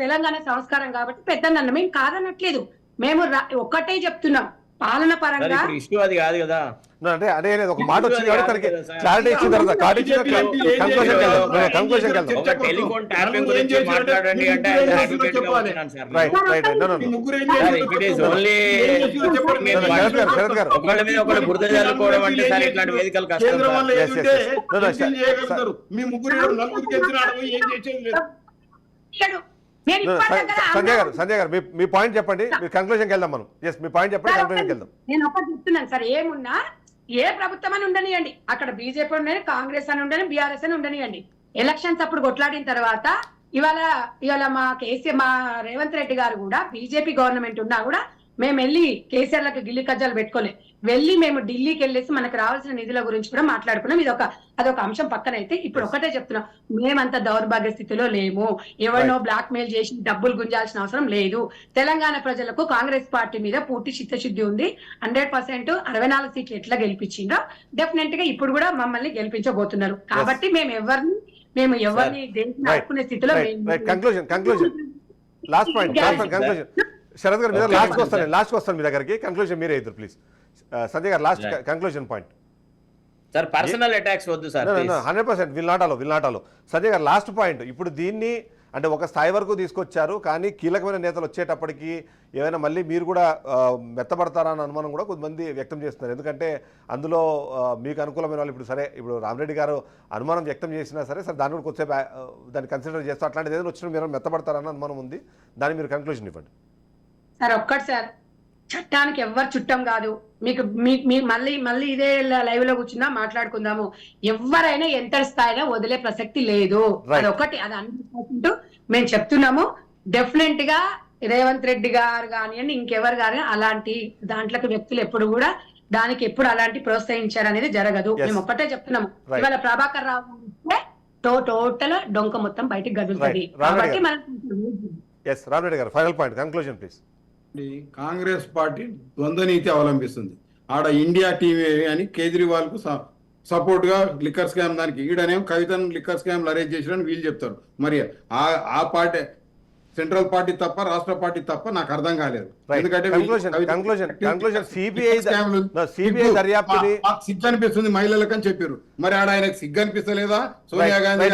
తెలంగాణ సంస్కారం కాబట్టి పెద్దన్న మేము కాదనట్లేదు. మేము ఒక్కటే చెప్తున్నాం, పాలన పరంగా ఇష్యూ అది కాదు కదా. అంటే అనేది ఒక మాట వచ్చింది కాబట్టి తనకి క్లారిటీ ఇచ్చిన తర్వాత కార్డు ఇచ్చిన కంక్లూషన్ ఒక టెలిఫోన్ ట్యాపింగ్ గురించి మాట్లాడండి అంటే అడ్వకేట్ గా వచ్చినాను సార్. ఇట్ ఈస్ ఓన్లీ ఒకళ్ళ మీద ఒకళ్ళు బురద చల్లుకోవడం అంటే సార్ ఇట్లాంటి వేదికలు కష్టం సార్. మీ ముగ్గురు నలుగురికి గెలిచినాడు, ఏం చేసేది లేదు. సంజయ్ గారు మీ పాయింట్ చెప్పండి, మీరు కంక్లూజన్కి వెళ్దాం మనం. ఎస్, మీ పాయింట్ చెప్పండి, కంక్లూజన్కి వెళ్దాం. నేను ఒకటి చెప్తున్నాను సార్, ఏమున్నా ఏ ప్రభుత్వం అని ఉండనియండి, అక్కడ బీజేపీ ఉండని, కాంగ్రెస్ అని ఉండని, బీఆర్ఎస్ అని ఉండనియండి, ఎలక్షన్స్ అప్పుడు కొట్లాడిన తర్వాత ఇవాళ మా రేవంత్ రెడ్డి గారు కూడా బీజేపీ గవర్నమెంట్ ఉన్నా కూడా మేము వెళ్ళి కేసీఆర్ లకు గిల్లి కజ్జాలు పెట్టుకోలే, వెళ్ళి మేము ఢిల్లీకి వెళ్ళేసి మనకు రావాల్సిన నిధుల గురించి కూడా మాట్లాడుకున్నాం. అదొక అంశం పక్కన అయితే, ఇప్పుడు ఒకటే చెప్తున్నాం, మేమంత దౌర్భాగ్య స్థితిలో లేము, ఎవరినో బ్లాక్ మెయిల్ చేసి డబ్బులు గుంజాల్సిన అవసరం లేదు. తెలంగాణ ప్రజలకు కాంగ్రెస్ పార్టీ మీద పూర్తి చిత్తశుద్ధి ఉంది. 100% 64 సీట్లు ఎట్లా గెలిపించిందో డెఫినెట్ గా ఇప్పుడు కూడా మమ్మల్ని గెలిపించబోతున్నారు. కాబట్టి మేము ఎవరిని అనుకునే స్థితిలో లాస్ట్ పాయింట్ కంక్లూజన్. శరత్ గారు మీద లాస్ట్ వస్తాను మీ దగ్గరికి. కంక్లూజన్ మీరే ఇద్దరు ప్లీజ్. సంజయ్ గారు last conclusion point. Sir personal attacks వద్దు sir. 100% will not allow. Sanjay గారు లాస్ట్ పాయింట్. ఇప్పుడు దీన్ని అంటే ఒక స్థాయి వరకు తీసుకొచ్చారు, కానీ కీలకమైన నేతలు వచ్చేటప్పటికి ఏమైనా మళ్ళీ మీరు కూడా మెత్తపడతారన్న అనుమానం కూడా కొంతమంది వ్యక్తం చేస్తున్నారు. ఎందుకంటే అందులో మీకు అనుకూలమైన వాళ్ళు ఇప్పుడు రామరెడ్డి గారు అనుమానం వ్యక్తం చేసినా సరే దాన్ని కూడా కొద్దిసేపు దాన్ని కన్సిడర్ చేస్తూ అట్లాంటిది ఏదైనా వచ్చినా మీరు మెత్తపడతారన్న అనుమానం ఉంది. దాన్ని మీరు కంక్లూజన్ ఇవ్వండి సార్. సార్, చట్టానికి ఎవ్వరు చుట్టం కాదు. మీకు మళ్ళీ ఇదే లైవ్ లో కూర్చున్నా మాట్లాడుకుందాము. ఎవరైనా ఎంత స్థాయిలో వదిలే ప్రసక్తి లేదు. అది ఒకటి, అది 100% మేము చెప్తున్నాము. డెఫినెట్ గా రేవంత్ రెడ్డి గారు కానివ్వండి, ఇంకెవరు కానీ అలాంటి దాంట్లోకి వ్యక్తులు ఎప్పుడు కూడా దానికి ఎప్పుడు అలాంటి ప్రోత్సహించారు అనేది జరగదు. మేము ఒక్కటే చెప్తున్నాము, ఇవాళ ప్రభాకర్ రావు టోటల్ డొంక మొత్తం బయటకు గదులుతుంది. కాబట్టి రామరెడ్డి గారు final point, conclusion please. Congress party ద్వంద్వ నీతి అవలంబిస్తుంది. ఆడ ఇండియా టీవీ అని కేజ్రీవాల్ కు సపోర్ట్ గా లిక్కర్ స్కామ్ దానికి, ఈడనేమో కవితను లిక్కర్ స్కామ్ అరేంజ్ చేసిరని వీళ్ళు చెప్తారు. మరి ఆ పార్టీ సెంట్రల్ పార్టీ తప్ప రాష్ట్ర పార్టీ తప్ప నాకు అర్థం కాలేదు. ఎందుకంటే సిగ్గు అనిపిస్తుంది మహిళలకు అని చెప్పారు. మరి ఆడ ఆయనకు సిగ్గు అనిపిస్తలేదా? సోనియా గాంధీ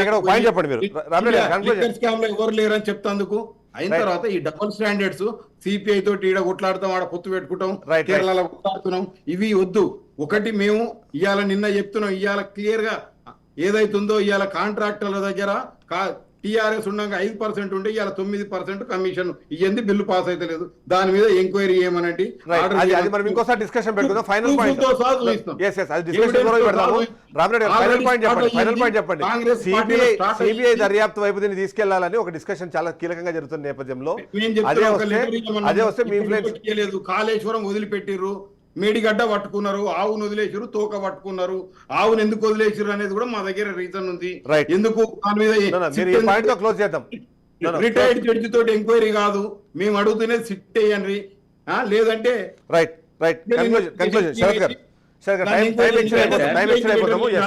స్కామ్ లో ఎవరు లేరని చెప్తాందుకు అయిన తర్వాత ఈ డబుల్ స్టాండర్డ్స్ సిపిఐ తోటి ఈడ కొట్లాడతాం, ఆడ పొత్తు పెట్టుకుంటాం, కేరళలో కొట్లాడుతున్నాం, ఇవి వద్దు. ఒకటి మేము నిన్న చెప్తున్నాం, ఇవాళ క్లియర్ గా ఏదైతుందో ఇవాళ కాంట్రాక్టర్ల దగ్గర టీఆర్ఎస్ ఉండగా 5% ఉంటే ఇవాళ 9% కమిషన్ ఇవ్వండి, బిల్లు పాస్ అయితే లేదు. దాని మీద ఎంక్వైరీ చేయమనండి. సిబిఐ దర్యాప్తు వైపు దీన్ని తీసుకెళ్లాలని ఒక డిస్కషన్ చాలా కీలకంగా జరుగుతున్న నేపథ్యంలో కాళేశ్వరం వదిలిపెట్టిర్రు, మేడిగడ్డ పట్టుకున్నారు, ఆవును వదిలేసారు, తోక పట్టుకున్నారు. ఆవును ఎందుకు వదిలేసారు అనేది కూడా మా దగ్గర రీజన్ ఉంది. ఎందుకు దాని మీద రిటైర్డ్ జడ్జి తోటి ఎంక్వైరీ కాదు, మేము అడుగుతున్నది సిట్ అయ్యండి. లేదంటే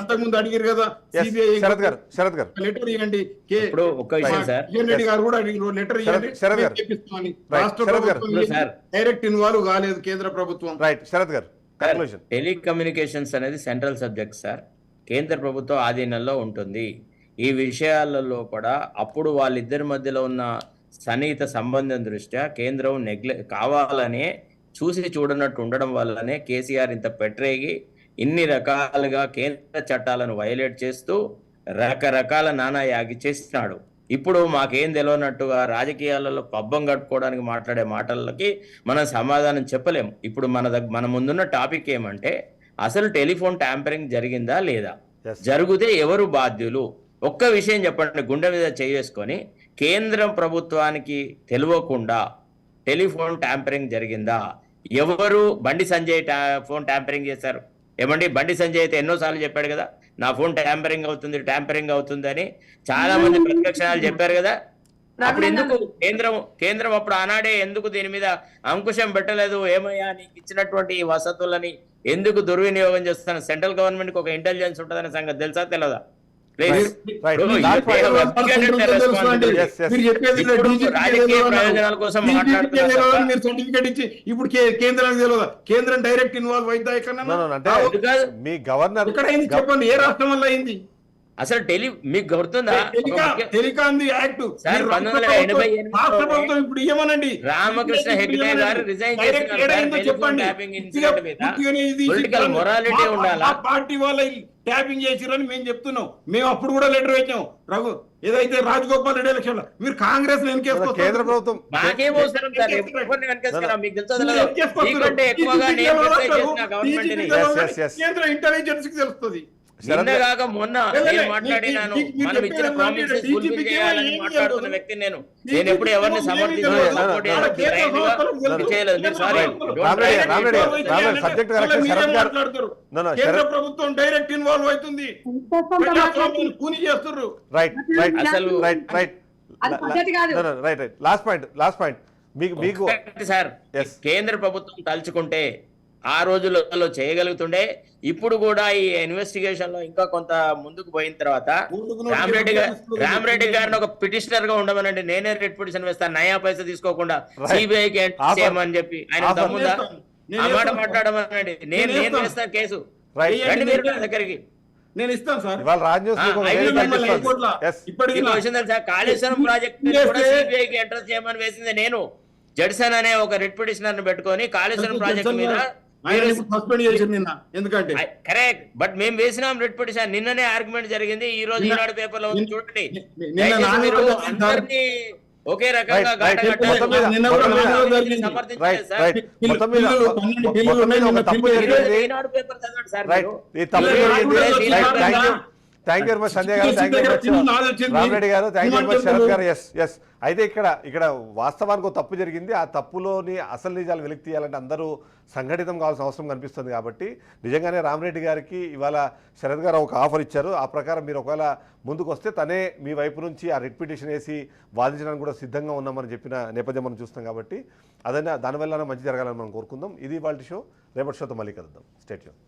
అంతకుముందు అడిగారు కదా లెటర్ ఇవ్వండి. కిషన్ రెడ్డి గారు కూడా అడిగారు లెటర్ ఇవ్వండి రాష్ట్ర ప్రభుత్వం డైరెక్ట్ ఇన్వాల్వ్ కాలేదు కేంద్ర ప్రభుత్వం. టెలికమ్యూనికేషన్స్ అనేది సెంట్రల్ సబ్జెక్ట్ సార్, కేంద్ర ప్రభుత్వం ఆధీనంలో ఉంటుంది. ఈ విషయాలలో కూడా అప్పుడు వాళ్ళిద్దరి మధ్యలో ఉన్న సన్నిహిత సంబంధం దృష్ట్యా కేంద్రం కావాలనే చూసి చూడనట్టు ఉండడం వల్లనే కేసీఆర్ ఇంత పెట్టరేగి ఇన్ని రకాలుగా కేంద్ర చట్టాలను వైలేట్ చేస్తూ రకరకాల నానా యాగి చేస్తున్నాడు. ఇప్పుడు మాకేం తెలియనట్టుగా రాజకీయాలలో పబ్బం కట్టుకోవడానికి మాట్లాడే మాటలకి మనం సమాధానం చెప్పలేము. ఇప్పుడు మన ముందున్న టాపిక్ ఏమంటే అసలు టెలిఫోన్ ట్యాంపరింగ్ జరిగిందా లేదా, జరిగితే ఎవరు బాధ్యులు? ఒక్క విషయం చెప్పండి, గుండె మీద చేసుకొని కేంద్రం ప్రభుత్వానికి తెలియకుండా టెలిఫోన్ ట్యాంపరింగ్ జరిగిందా? ఎవరు? బండి సంజయ్ ఫోన్ ట్యాంపరింగ్ చేశారు. ఏమండి, బండి సంజయ్ అయితే ఎన్నోసార్లు చెప్పాడు కదా, నా ఫోన్ ట్యాంపరింగ్ అవుతుంది అని చాలా మంది ప్రత్యక్షాలు చెప్పారు కదా. అప్పుడు ఎందుకు కేంద్రం అప్పుడు ఆనాడే ఎందుకు దీని మీద అంకుశం పెట్టలేదు? ఏమయ్యా నీకు ఇచ్చినటువంటి వసతులని ఎందుకు దుర్వినియోగం చేస్తున్నారు? సెంట్రల్ గవర్నమెంట్ కి ఒక ఇంటెలిజెన్స్ ఉంటుందనే సంగతి తెలుసా తెలియదా? Please Right. ఇప్పుడు Last you point. take a responsibility. Yes, yes. మీరు చెప్పేది ఇప్పుడు DGP రాజకీయ ప్రయోజనాల కోసం మాట్లాడుతున్నారు తప్ప మీరు సర్టిఫికేట్ ఇచ్చి ఇప్పుడు కేంద్రానికి తెలియదా? కేంద్రం డైరెక్ట్ ఇన్వాల్వ్ అవుతా No, ఎక్కడన్నా? no, అంటే ఎందుకు? మీ గవర్నర్ ఎక్కడ అయింది చెప్పండి, ఏ రాష్ట్రం వల్ల అయింది? అసలు మీకు గుర్తుందా? టెలికాంది యాక్ట్ సార్, మీరు 1988 రాష్ట్ర ప్రభుత్వం ఇప్పుడు ఇవ్వమనండి. రామకృష్ణ హెగ్డే గారు రిజైన్ డైరెక్ట్ చేసిన ఏడైందో చెప్పండి. పొలిటికల్ మొరాలిటీ ఉండాలా? పార్టీ వాళ్ళ ట్యాపింగ్ చేసిరని మేము చెప్తున్నాం. మేము అప్పుడు కూడా లెటర్ వేసాం. రఘు ఏదైతే రాజగోపాల్ రెడ్డి ఎలక్షన్ లో మీరు కాంగ్రెస్ కేంద్ర ప్రభుత్వం మాకేం అవసరం సార్? ఎవరిని వెనకేసుకురా? మీకు తెలుసా? మీకంటే ఎక్కువగా నేను criticize చేసిన గవర్నమెంట్ ని. Yes, yes. కేంద్ర ఇంటెలిజెన్స్ కి తెలుస్తుంది. నిన్న కాక మొన్న నేను మాట్లాడినాను. మనం ఇచ్చిన ప్రామిసెస్ ఫుల్ఫిల్ చేయాలని మాట్లాడుతున్న వ్యక్తి నేను ఎప్పుడు ఎవరిని సమర్థించలేదు, సపోర్ట్ చేయలేదు. మీరు సారీ, సబ్జెక్ట్ కరెక్షన్ శరత్ గారు కేంద్ర ప్రభుత్వం డైరెక్ట్ ఇన్వాల్వ్ అవుతుంది, కూని చేస్తున్నారు. రైట్ రైట్ అసలు రైట్ రైట్ అది పద్ధతి కాదు. రైట్ రైట్ లాస్ట్ పాయింట్ మీకు సార్, Yes. కేంద్ర ప్రభుత్వం తలుచుకుంటే ఆ రోజులలో చేయగలుగుతుండే. ఇప్పుడు కూడా ఈ ఇన్వెస్టిగేషన్ లో ఇంకా కొంత ముందుకు పోయిన తర్వాత రామరెడ్డి గారిని ఒక పిటిషనర్ గా ఉండమనండి. నేనే రెడ్ పిటిషన్ వేస్తాను, నయా పైసా తీసుకోకుండా, సిబిఐకి చేయమని చెప్పి. ఆయన తమ్ముందా? ఆ మాట మాట్లాడమనండి. నేను వేస్తాను కేసు. రండి మీరు నా దగ్గరికి. నేను ఇస్తాను సార్. ఇవాళ మీకు విషయం తెలుసా? కాళేశ్వరం ప్రాజెక్ట్ కూడా సిబిఐకి ఎంటర్ చేయమని వేసింది నేను. జడ్సన్ అనే ఒక రెడ్ పిటిషనర్ ని పెట్టుకొని కాళేశ్వరం ప్రాజెక్ట్ మీద సస్పెండ్ చేసి నిన్న, ఎందుకంటే కరెక్ట్. బట్ మేము వేసినాం రెడ్ పిటిషన్. నిన్ననే ఆర్గ్యుమెంట్ జరిగింది. ఈ రోజు ఈనాడు పేపర్ లో ఉంది, చూడండి. దయచేసి మీరు అందరినీ ఒకే రకంగా ఈనాడు పేపర్ చదవండి sir. Thank you very much Sanjay గారు, thank you very much Ramareddy గారు, thank you very much Sarath గారు. ఎస్ ఎస్ అయితే ఇక్కడ వాస్తవానికి ఒక తప్పు జరిగింది. ఆ తప్పులోని అసలు నిజాలు వెలికి తీయాలంటే అందరూ సంఘటితం కావాల్సిన అవసరం కనిపిస్తుంది. కాబట్టి నిజంగానే రామరెడ్డి గారికి ఇవాళ శరత్ గారు ఒక ఆఫర్ ఇచ్చారు. ఆ ప్రకారం మీరు ఒకవేళ ముందుకు వస్తే తనే మీ వైపు నుంచి ఆ రిట్ పిటిషన్ వేసి వాదించడానికి కూడా సిద్ధంగా ఉన్నామని చెప్పిన నేపథ్యం మనం చూస్తాం. కాబట్టి దానివల్ల మంచి జరగాలని మనం కోరుకుందాం. ఇది వాళ్ళ షో. రేపటి షోతో మళ్ళీ కలుద్దాం. Stay tune.